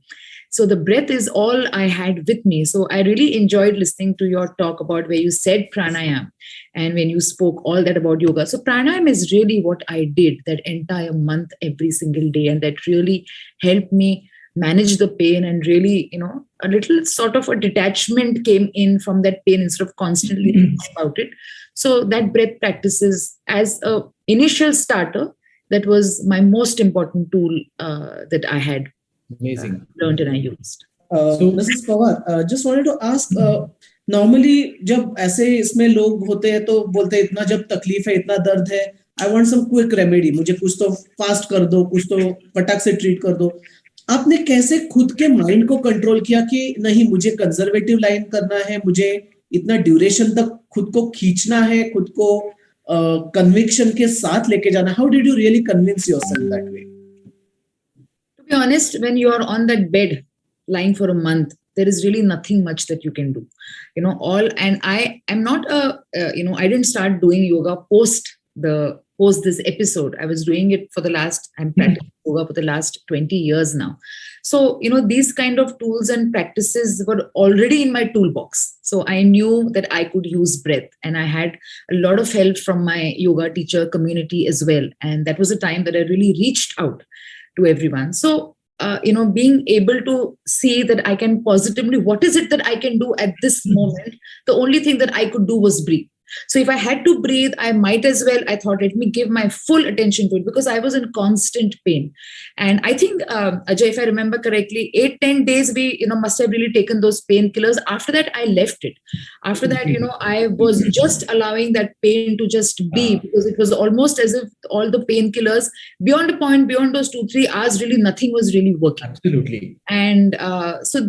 So the breath is all I had with me. So I really enjoyed listening to your talk about where you said pranayam and when you spoke all that about yoga. So pranayam is really what I did that entire month, every single day. And that really helped me manage the pain and really, a little sort of a detachment came in from that pain instead of constantly thinking about it. So that breath practices as a initial starter, that was my most important tool that I had. Amazing. Learned and I used. So, Mrs. Pawar, just wanted to ask, normally जब ऐसे इसमें लोग होते हैं तो बोलते हैं इतना जब तकलीफ है, इतना दर्द है, I want some quick remedy, मुझे कुछ तो फास्ट कर दो, कुछ तो फटाक से ट्रीट कर दो. आपने कैसे खुद के माइंड को कंट्रोल किया कि नहीं, मुझे कंजर्वेटिव लाइन करना है, मुझे इतना ड्यूरेशन तक खुद को खींचना है, खुद को कन्विक्शन के साथ लेके जाना? How did you really convince yourself that way? To be honest, when you are on that bed lying for a month, there is really nothing much that you can do. And I am not I didn't start doing yoga post this episode. I was doing it I'm practicing yoga for the last 20 years now. So, these kind of tools and practices were already in my toolbox. So I knew that I could use breath, and I had a lot of help from my yoga teacher community as well. And that was a time that I really reached out to everyone. So, being able to see that I can positively, what is it that I can do at this moment? The only thing that I could do was breathe. So if I had to breathe, I might as well, I thought, let me give my full attention to it because I was in constant pain. And I think, Ajay, if I remember correctly, 8-10 days we, must have really taken those painkillers. After that, I left it. After that, I was just allowing that pain to just be, because it was almost as if all the painkillers, beyond a point, beyond those 2-3 hours, really nothing was really working. Absolutely. And so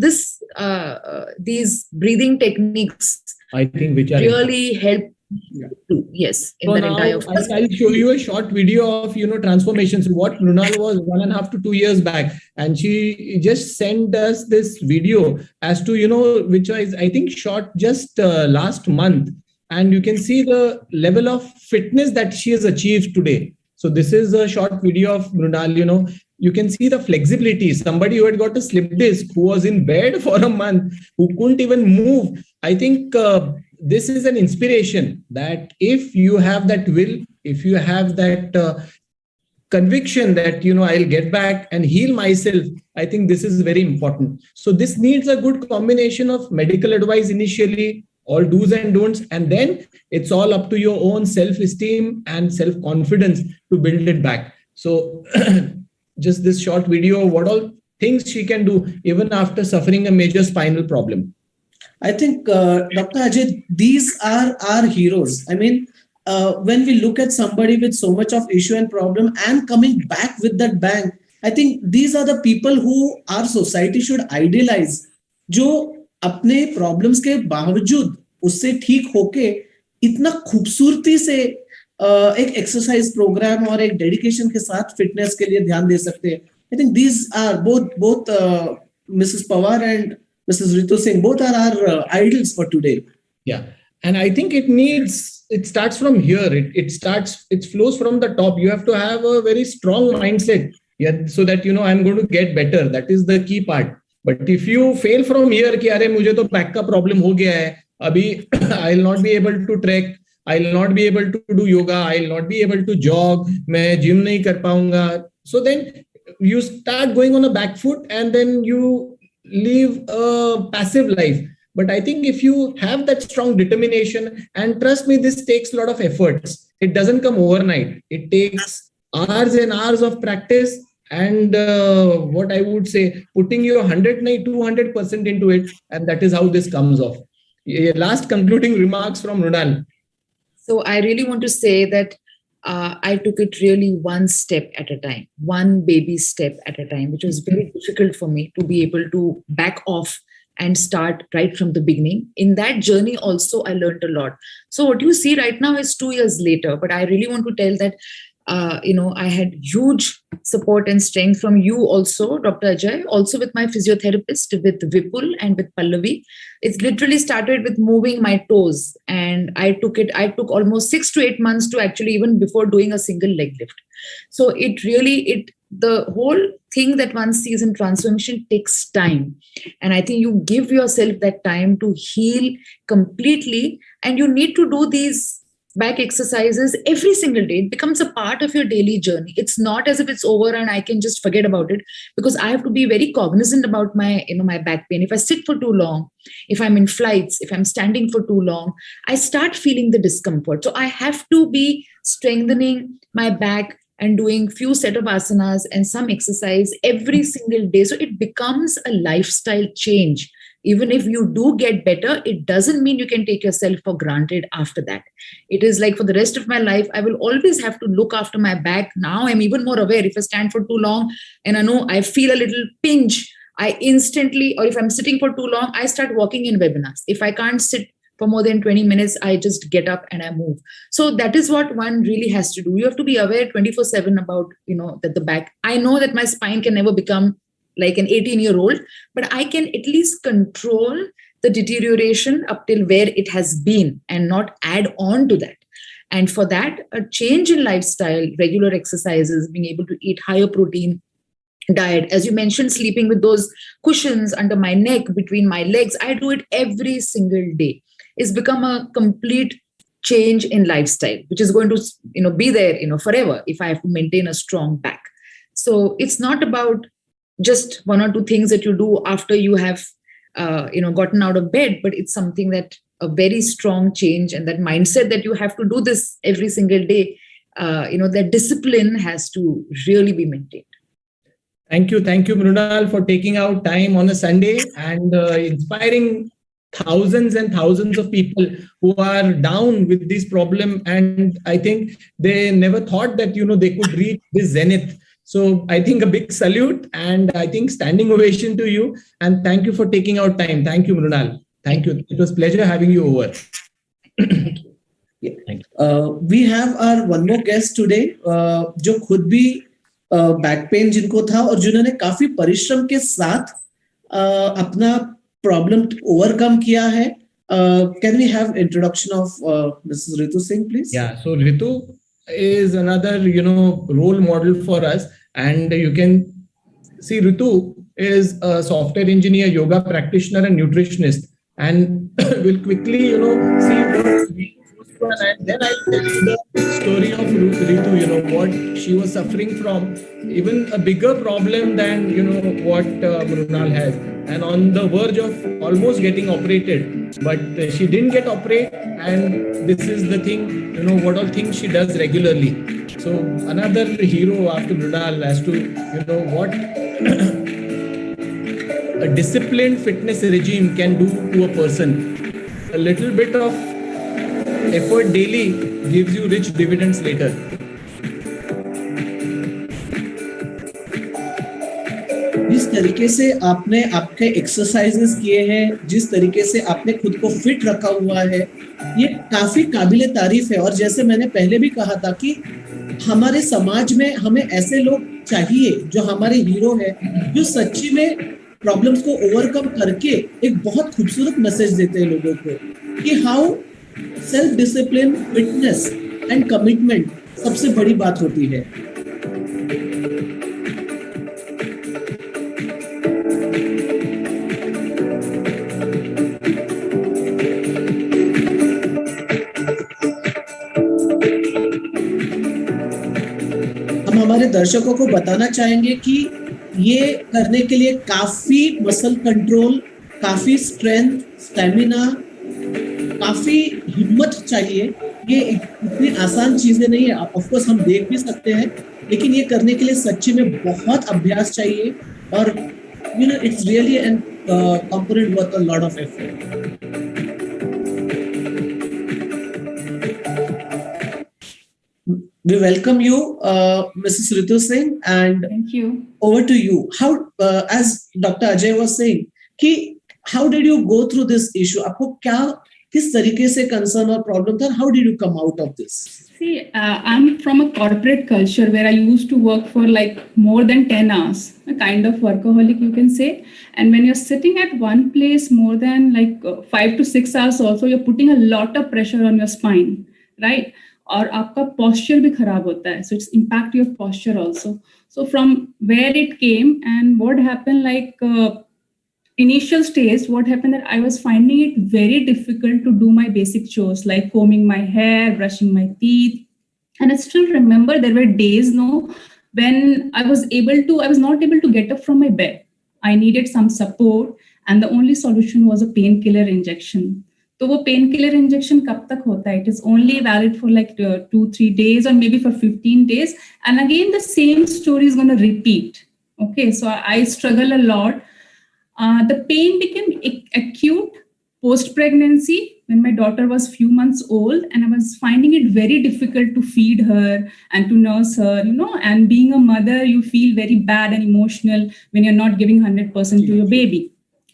these breathing techniques, I think, which are really help. Yeah. Yes, in so that entire phase. I'll show you a short video of transformations. What Mrunal was 1.5 to 2 years back, and she just sent us this video as to which was, I think, shot just last month, and you can see the level of fitness that she has achieved today. So this is a short video of Mrunal. You can see the flexibility. Somebody who had got a slip disc, who was in bed for a month, who couldn't even move. I think this is an inspiration that if you have that will, if you have that conviction that, I'll get back and heal myself, I think this is very important. So this needs a good combination of medical advice initially, all do's and don'ts, and then it's all up to your own self-esteem and self-confidence to build it back. So just this short video, what all things she can do even after suffering a major spinal problem. I think, Dr. Ajay, these are our heroes. I mean, when we look at somebody with so much of issue and problem and coming back with that bang, I think these are the people who our society should idealize, जो अपने problems के बावजूद उससे ठीक होके इतना खूबसूरती से एक एक्सरसाइज प्रोग्राम और एक डेडिकेशन के साथ फिटनेस के लिए ध्यान दे सकते हैं. I think these are both Mrs. Pawar and Mrs. Ritu Singh, both are our idols for today. Yeah. And I think it starts from here. It flows from the top. You have to have a very strong mindset. Yeah, so that, I'm going to get better. That is the key part. But if you fail from here, कि अरे मुझे तो back का problem हो गया है, अभी I'll not be able to trek, I'll not be able to do yoga, I'll not be able to jog, मैं gym नहीं कर पाऊंगा. So then you start going on a back foot and then you live a passive life. But I think if you have that strong determination, and trust me, this takes a lot of efforts. It doesn't come overnight. It takes hours and hours of practice and what I would say, putting your 200% into it. And that is how this comes off. Last concluding remarks from Mrunal. So I really want to say that I took it really one step at a time, one baby step at a time, which was very difficult for me to be able to back off and start right from the beginning. In that journey also, I learned a lot. So what you see right now is 2 years later, but I really want to tell that, I had huge support and strength from you also, Dr. Ajay, also with my physiotherapist, with Vipul and with Pallavi. It literally started with moving my toes, and I took almost 6 to 8 months to actually, even before doing a single leg lift. So the whole thing that one sees in transformation takes time. And I think you give yourself that time to heal completely, and you need to do these back exercises every single day. It becomes a part of your daily journey. It's not as if it's over and I can just forget about it, because I have to be very cognizant about my back pain. If I sit for too long, if I'm in flights, if I'm standing for too long, I start feeling the discomfort. So I have to be strengthening my back and doing few set of asanas and some exercise every single day. So it becomes a lifestyle change. Even if you do get better, it doesn't mean you can take yourself for granted after that. It is like for the rest of my life, I will always have to look after my back. Now I'm even more aware. If I stand for too long and I know I feel a little pinch, I instantly, or if I'm sitting for too long, I start walking in webinars. If I can't sit for more than 20 minutes, I just get up and I move. So that is what one really has to do. You have to be aware 24/7 about, that the back. I know that my spine can never become like an 18-year-old, but I can at least control the deterioration up till where it has been and not add on to that. And for that, a change in lifestyle, regular exercises, being able to eat higher protein diet, as you mentioned, sleeping with those cushions under my neck, between my legs, I do it every single day. It's become a complete change in lifestyle, which is going to, be there, forever if I have to maintain a strong back. So it's not about just one or two things that you do after you have, gotten out of bed, but it's something that a very strong change, and that mindset that you have to do this every single day, that discipline has to really be maintained. Thank you, Mrunal, for taking out time on a Sunday and inspiring thousands and thousands of people who are down with this problem. And I think they never thought that, they could reach this zenith. So I think a big salute, and I think standing ovation to you. And thank you for taking out time. Thank you, Mrunal. Thank you. It was a pleasure having you over. Thank you. We have our one more guest today, जो खुद भी back pain जिनको था और जिन्होंने काफी परिश्रम के साथ अपना प्रॉब्लम ओवरकम किया है. Can we have introduction of Mrs. Ritu Singh, please? Yeah. So Ritu is another, role model for us. And you can see Ritu is a software engineer, yoga practitioner, and nutritionist. And we'll quickly, see what and then I'll tell you the story of Ritu, what she was suffering from, even a bigger problem than, what Mrunal has. And on the verge of almost getting operated, but she didn't get operated, and this is the thing, what all things she does regularly. So another hero after Mrunal as to, what a disciplined fitness regime can do to a person. A little bit of effort daily gives you rich dividends later. जिस तरीके से आपने आपके exercises किए हैं, जिस तरीके से आपने खुद को फिट रखा हुआ है, ये काफी काबिले तारीफ है। और जैसे मैंने पहले भी कहा था कि हमारे समाज में हमें ऐसे लोग चाहिए जो हमारे हीरो है, जो सच्ची में प्रॉब्लम्स को ओवरकम करके एक बहुत खूबसूरत मैसेज देते हैं लोगों को कि how self discipline, fitness and commitment सबसे बड़ी बात होती है। हम हमारे दर्शकों को बताना चाहेंगे कि ये करने के लिए काफी मसल कंट्रोल, काफी स्ट्रेंथ, स्टैमिना, काफी हिम्मत चाहिए। ये इतनी आसान चीजें नहीं है। ऑफ कोर्स हम देख भी सकते हैं, लेकिन ये करने के लिए सच्ची में बहुत अभ्यास चाहिए। और you know it's really an component worth a lot of effort. We welcome you, Mrs. Ritu Singh, and thank you. Over to you. How, as Dr. Ajay was saying, कि how did you go through this issue? आपको क्या, किस तरीके से concern और problem था? How did you come out of this? See, I'm from a corporate culture where I used to work for like more than 10 hours, a kind of workaholic, you can say. And when you're sitting at one place more than like 5 to 6 hours also, you're putting a lot of pressure on your spine, right? और आपका posture भी खराब होता है, so it's impact your posture also. So from where it came and what happened, like initial stage, what happened that I was finding it very difficult to do my basic chores like combing my hair, brushing my teeth. And I still remember there were days when I was not able to get up from my bed. I needed some support, and the only solution was a painkiller injection. तो वो pain killer injection कब तक होता है? It is only valid for like 2-3 days or maybe for 15 days, and again the same story is going to repeat. Okay, so I struggle a lot. The pain became acute post pregnancy when my daughter was few months old, and I was finding it very difficult to feed her and to nurse her, and being a mother, you feel very bad and emotional when you're not giving 100% to your baby,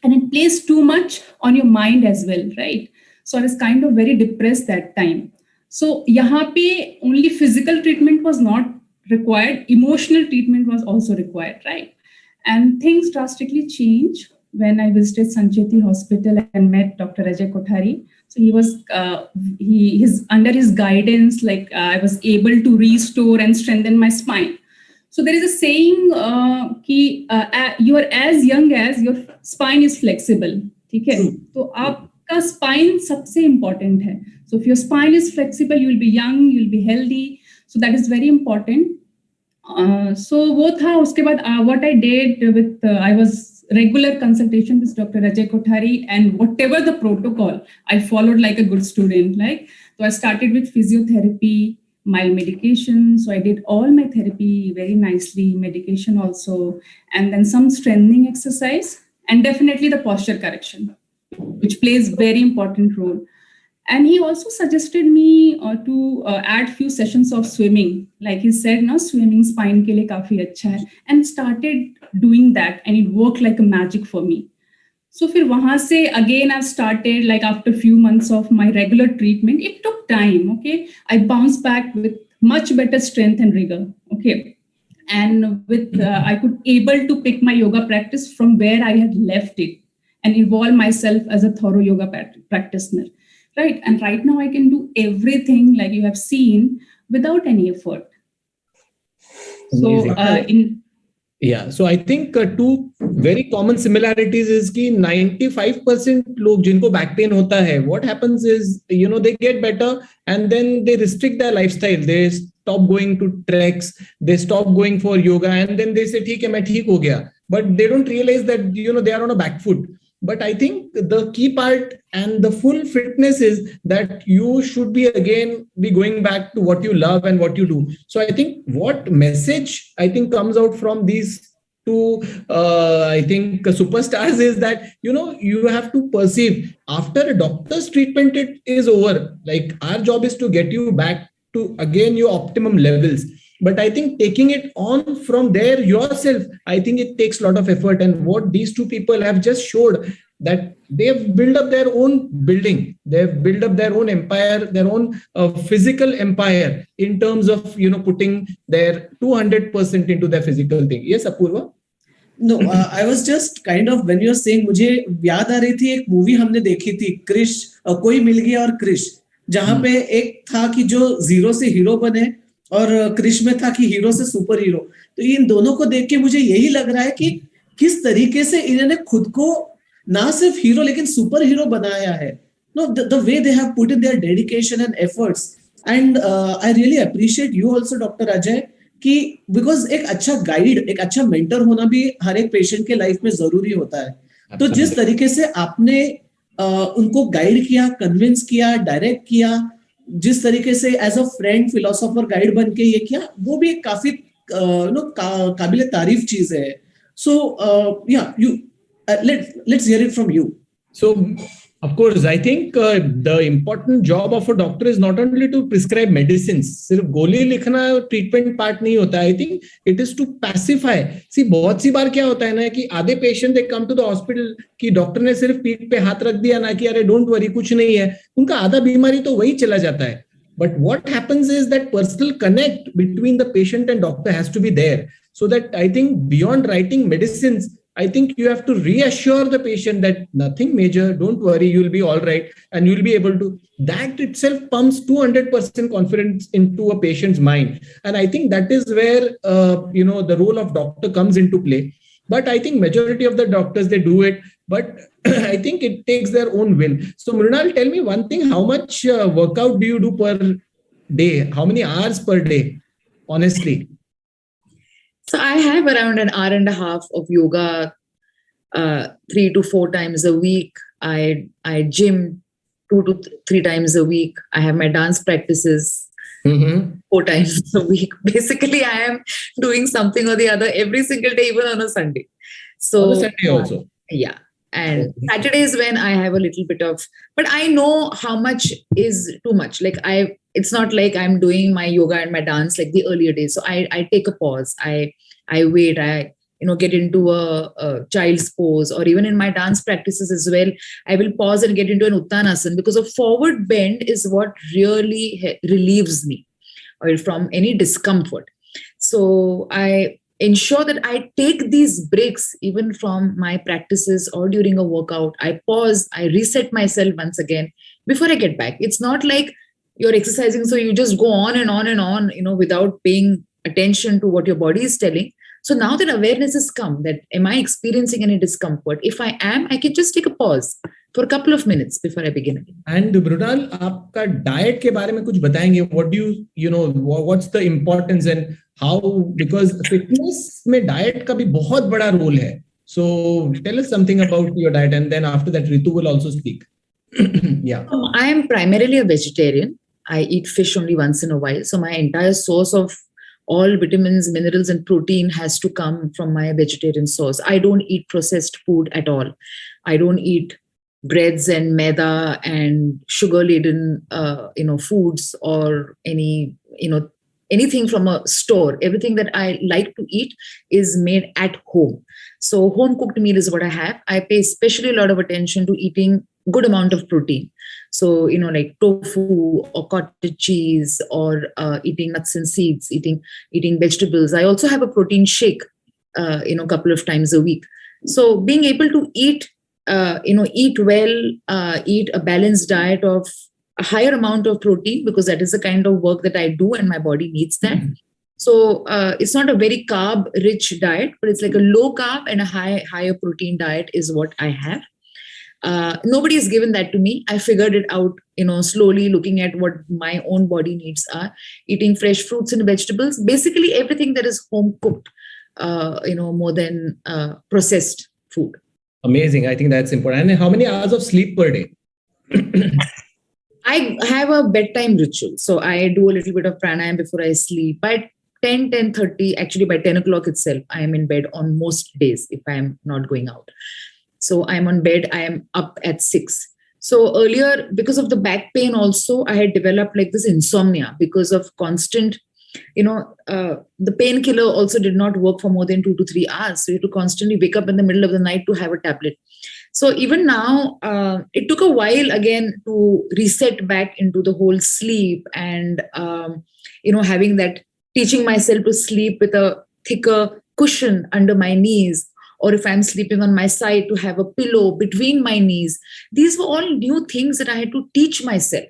and it plays too much on your mind as well, right? So I was kind of very depressed that time. So yahan pe only physical treatment was not required, emotional treatment was also required, right? And things drastically changed when I visited Sancheti Hospital and met Dr. Ajay Kothari. So he was under his guidance, like I was able to restore and strengthen my spine. So there is a saying you are as young as your spine is flexible. ठीक है? तो आपका spine सबसे important है. So if your spine is flexible, you will be young, you will be healthy. So that is very important. So वो था. उसके बाद what I did with I was regular consultation with Dr. Ajay Kothari, and whatever the protocol, I followed like a good student. So I started with physiotherapy, mild medication. So I did all my therapy very nicely, medication also, and then some strengthening exercise, and definitely the posture correction, which plays very important role. And he also suggested me to add few sessions of swimming. Like he said, swimming spine ke liye kafi acha hai, and started doing that, and it worked like a magic for me. So फिर वहाँ से again I've started, like after few months of my regular treatment. It took time, okay? I bounced back with much better strength and rigor, okay? And with I could able to pick my yoga practice from where I had left it and evolve myself as a thorough yoga practitioner, right? And right now I can do everything like you have seen without any effort. Amazing. So I think two very common similarities is कि 95% लोग जिनको back pain होता है, what happens is, they get better and then they restrict their lifestyle. They stop going to treks, they stop going for yoga, and then they say, ठीक है, मैं ठीक हो गया. But they don't realize that, they are on a back foot. But I think the key part and the full fitness is that you should be going back to what you love and what you do. So I think what message I think comes out from these to, I think, superstars is that, you have to perceive after a doctor's treatment, it is over. Like our job is to get you back to, again, your optimum levels. But I think taking it on from there yourself, I think it takes a lot of effort. And what these two people have just showed, that they've built up their own building, they've built up their own empire, their own physical empire in terms of, putting their 200% into their physical thing. Yes, Apurva? No, I was just kind of, when you're saying, मुझे याद आ रही थी एक movie हमने देखी थी, क्रिश, कोई मिल गया और क्रिश, जहां पे एक था कि जो जीरो से हीरो बने और क्रिश में था कि हीरो से सुपर हीरो. तो इन दोनों को देख के मुझे यही लग रहा है कि किस तरीके से इन्होंने खुद को ना सिर्फ हीरो लेकिन सुपर हीरो बनाया है. No, the way they have put in their dedication and efforts, and I really appreciate you also, Dr. Ajay, कि बिकॉज एक अच्छा गाइड, एक अच्छा मेंटर होना भी हर एक पेशेंट के लाइफ में जरूरी होता है. तो जिस तरीके से आपने उनको गाइड किया, कन्विंस किया, डायरेक्ट किया, जिस तरीके से as a friend, philosopher, guide बन के ये किया, वो भी एक काफी काबिल तारीफ चीज है. सो या you let's hear it from you. So, of course, I think the important job of a doctor is not only to prescribe medicines. सिर्फ गोली लिखना ट्रीटमेंट पार्ट नहीं होता. I think it is to pacify. See, बहुत सी बार क्या होता है ना कि आधे patient they come to the hospital कि डॉक्टर ने सिर्फ पीठ पे हाथ रख दिया ना कि अरे डोंट वरी कुछ नहीं है, उनका आधा बीमारी तो वही चला जाता है. But what happens is that personal connect between the patient and doctor has to be there. So that I think beyond writing medicines, I think you have to reassure the patient that nothing major, don't worry, you'll be all right, and you'll be able to. That itself pumps 200% confidence into a patient's mind, and I think that is where the role of doctor comes into play. But I think majority of the doctors, they do it, but I think it takes their own will. So Mrunal, tell me one thing: how much workout do you do per day? How many hours per day? Honestly. So I have around an hour and a half of yoga 3 to 4 times a week. I gym 2 to 3 times a week. I have my dance practices 4 times a week. Basically, I am doing something or the other every single day, even on a Sunday. So on a Sunday also. Yeah. And Saturdays when I have a little bit of, but I know how much is too much. Like it's not like I'm doing my yoga and my dance like the earlier days. So I take a pause. I wait. I get into a child's pose, or even in my dance practices as well, I will pause and get into an Uttanasana, because a forward bend is what really relieves me from any discomfort. So I ensure that I take these breaks even from my practices or during a workout. I pause, I reset myself once again before I get back. It's not like you're exercising, so you just go on and on and on, without paying attention to what your body is telling. So now that awareness has come, that am I experiencing any discomfort? If I am, I can just take a pause for a couple of minutes before I begin again. And Mrunal, आपका diet के बारे में कुछ बताएंगे? What do what's the importance and how? Because fitness में diet का भी बहुत बड़ा role है. So tell us something about your diet, and then after that Ritu will also speak. Yeah. I am primarily a vegetarian. I eat fish only once in a while. So my entire source of all vitamins, minerals, and protein has to come from my vegetarian source. I don't eat processed food at all. I don't eat breads and maida and sugar-laden, foods, or anything from a store. Everything that I like to eat is made at home. So home-cooked meal is what I have. I pay especially a lot of attention to eating good amount of protein. So, like tofu or cottage cheese, or eating nuts and seeds, eating vegetables. I also have a protein shake, a couple of times a week. So being able to eat well, eat a balanced diet of a higher amount of protein, because that is the kind of work that I do and my body needs that. Mm-hmm. So it's not a very carb-rich diet, but it's like a low carb and a higher protein diet is what I have. Nobody has given that to me. I figured it out, slowly, looking at what my own body needs are, eating fresh fruits and vegetables, basically everything that is home cooked, more than processed food. Amazing. I think that's important. And how many hours of sleep per day? I have a bedtime ritual. So I do a little bit of pranayam before I sleep. But 10:30, actually by 10 o'clock itself, I am in bed on most days if I am not going out. So I'm on bed, I am up at 6. So earlier, because of the back pain also, I had developed like this insomnia because of constant, the painkiller also did not work for more than 2 to 3 hours. So you had to constantly wake up in the middle of the night to have a tablet. So even now, it took a while again to reset back into the whole sleep and, having that, teaching myself to sleep with a thicker cushion under my knees, or if I'm sleeping on my side, to have a pillow between my knees. These were all new things that I had to teach myself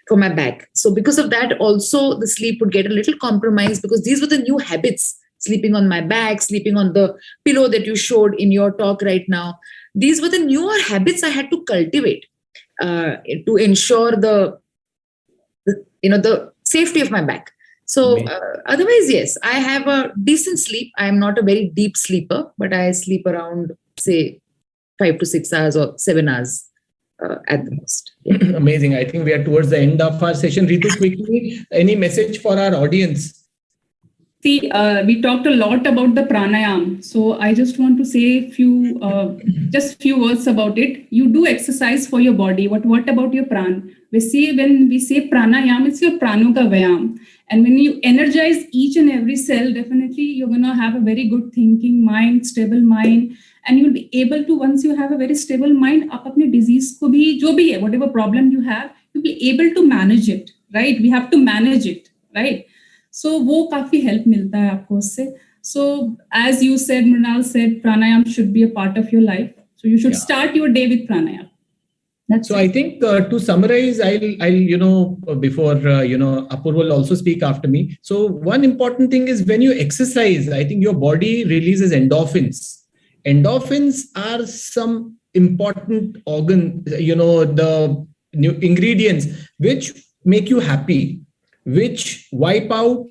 for my back. So because of that, also the sleep would get a little compromised because these were the new habits, sleeping on my back, sleeping on the pillow that you showed in your talk right now. These were the newer habits I had to cultivate to ensure the safety of my back. So otherwise, yes, I have a decent sleep. I am not a very deep sleeper, but I sleep around, say, 5 to 6 hours or 7 hours at the most. Yeah. Amazing. I think we are towards the end of our session. Ritu, quickly, any message for our audience? See, we talked a lot about the pranayam. So I just want to say few words about it. You do exercise for your body. What about your pran? When we say pranayam, it's your prano ka vyayam. And when you energize each and every cell, definitely you're going to have a very good thinking mind, stable mind. And you'll be able to, once you have a very stable mind, aap apne disease ko bhi, jo bhi hai, whatever problem you have, you'll be able to manage it, right? We have to manage it, right? So वो काफी help मिलता है आपको उससे. So as you said, Mrinal said, pranayam should be a part of your life. So you should start your day with pranayam. So I think to summarize, I'll before Apurva will also speak after me. So one important thing is when you exercise, I think your body releases endorphins. Endorphins are some important organ, the new ingredients which make you happy, which wipe out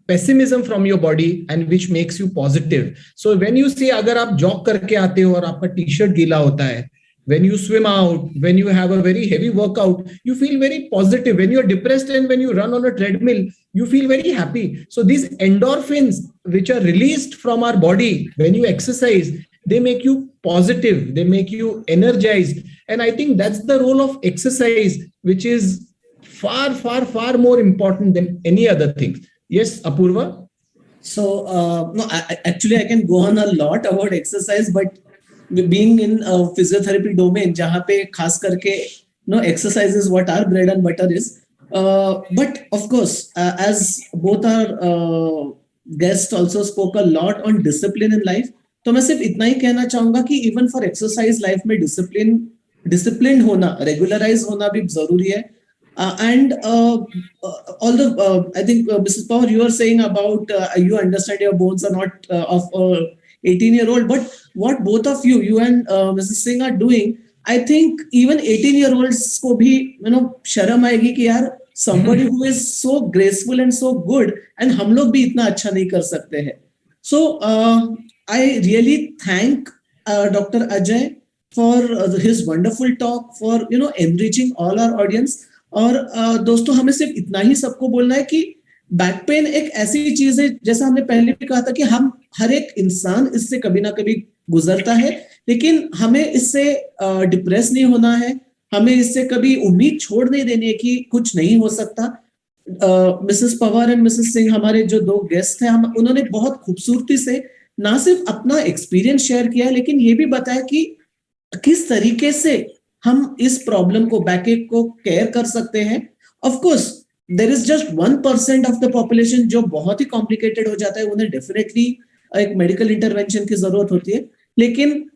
pessimism from your body and which makes you positive. So when you say agar aap jog karke aate ho aur aapka t-shirt gila hota hai, when you swim out, when you have a very heavy workout, you feel very positive. When you're depressed and when you run on a treadmill, you feel very happy. So these endorphins which are released from our body when you exercise, they make you positive, they make you energized. And I think that's the role of exercise, which is far, far, far more important than any other thing. Yes, Apurva? So, actually, I can go on a lot about exercise, but being in a physiotherapy domain, jahan pe khas karke, exercise is what our bread and butter is. But of course, as both our guests also spoke a lot on discipline in life, तो मैं सिर्फ इतना ही कहना चाहूंगा कि even for exercise life में discipline होना, regularise होना भी जरूरी है. And although I think Mrs. Power, you are saying about you understand your bones are not of 18-year-old, but what both of you and Mrs. Singh are doing, I think even 18-year-olds को भी शर्म आएगी कि यार somebody who is so graceful and so good, and हम लोग भी इतना अच्छा नहीं कर सकते हैं. So I really thank Dr. Ajay for his wonderful talk, for enriching all our audience. और दोस्तों, हमें सिर्फ इतना ही सबको बोलना है कि बैक पेन एक ऐसी चीज है, जैसा हमने पहले भी कहा था कि हम हर एक इंसान इससे कभी ना कभी गुजरता है, लेकिन हमें इससे डिप्रेस नहीं होना है, हमें इससे कभी उम्मीद छोड़ नहीं देनी है कि कुछ नहीं हो सकता. Mrs Pawar and Mrs Singh, हमारे जो दो गेस्ट हैं, उन्होंने बहुत खूबसूरती से ना सिर्फ अपना एक्सपीरियंस शेयर किया है, लेकिन ये भी बताया कि किस तरीके से हम इस प्रॉब्लम को, बैकएक को केयर कर सकते हैं. Of course there is just 1% of the population जो बहुत ही कॉम्प्लिकेटेड हो जाता है, उन्हें डेफिनेटली एक मेडिकल इंटरवेंशन की जरूरत होती है, लेकिन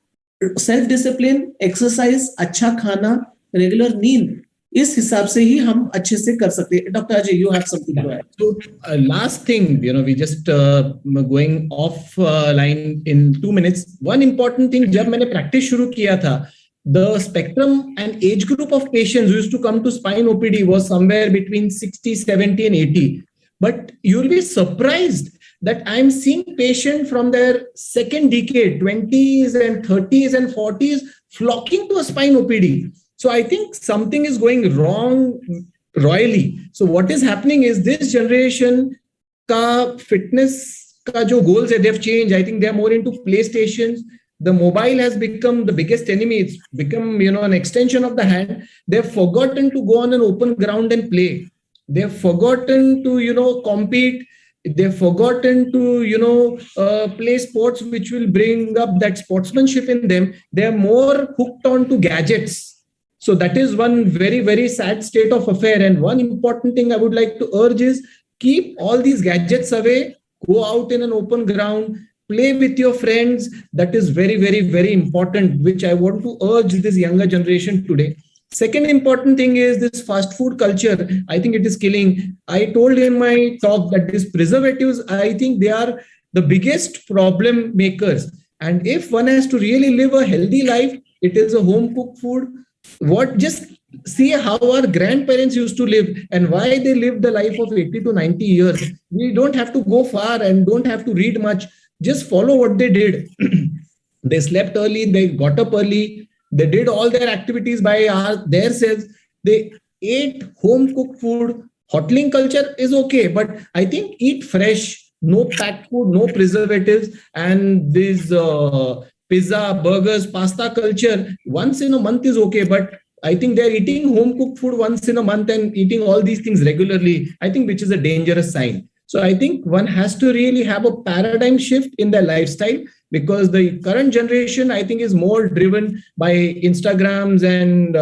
सेल्फ डिसिप्लिन, एक्सरसाइज, अच्छा खाना, रेगुलर नींद, इस हिसाब से ही हम अच्छे से कर सकते हैं. Doctor Ajay, you have something to add. So last thing, we just going off line in 2 minutes. One important thing, जब मैंने प्रैक्टिस शुरू किया था, the spectrum and age group of patients who used to come to spine OPD was somewhere between 60, 70 and 80. But you'll be surprised that I'm seeing patients from their second decade, 20s and 30s and 40s, flocking to a spine OPD. So I think something is going wrong royally. So what is happening is this generation का fitness का जो goals है, they've changed. I think they are more into PlayStations. The mobile has become the biggest enemy. It's become, an extension of the hand. They've forgotten to go on an open ground and play. They've forgotten to, compete. They've forgotten to, play sports which will bring up that sportsmanship in them. They're more hooked on to gadgets. So that is one very, very sad state of affair. And one important thing I would like to urge is keep all these gadgets away, go out in an open ground, play with your friends. That is very, very, very important, which I want to urge this younger generation today. Second important thing is this fast food culture. I think it is killing. I told in my talk that these preservatives, I think they are the biggest problem makers. And if one has to really live a healthy life, it is a home cooked food. Just see how our grandparents used to live and why they lived the life of 80 to 90 years. We don't have to go far and don't have to read much. Just follow what they did. They slept early, they got up early, they did all their activities by their selves. They ate home cooked food. Hoteling culture is okay, but I think eat fresh, no packed food, no preservatives, and this pizza, burgers, pasta culture once in a month is okay, but I think they're eating home cooked food once in a month and eating all these things regularly, I think, which is a dangerous sign. So I think one has to really have a paradigm shift in their lifestyle, because the current generation, I think, is more driven by Instagrams and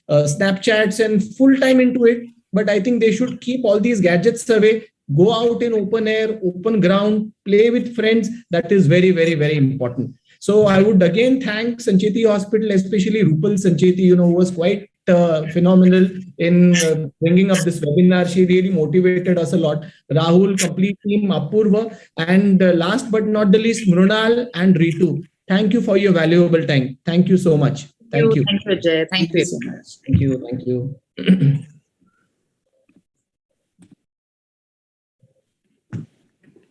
Snapchats and full time into it. But I think they should keep all these gadgets away, go out in open air, open ground, play with friends. That is very, very, very important. So I would again thank Sancheti Hospital, especially Rupal Sancheti, who was quite phenomenal in bringing up this webinar. She really motivated us a lot. Rahul, complete team, Apurva, and last but not the least, Mrunal and Ritu. Thank you for your valuable time. Thank you so much. Thank you. Thank you, Ajay. Thank you. So much. Thank you. Thank you.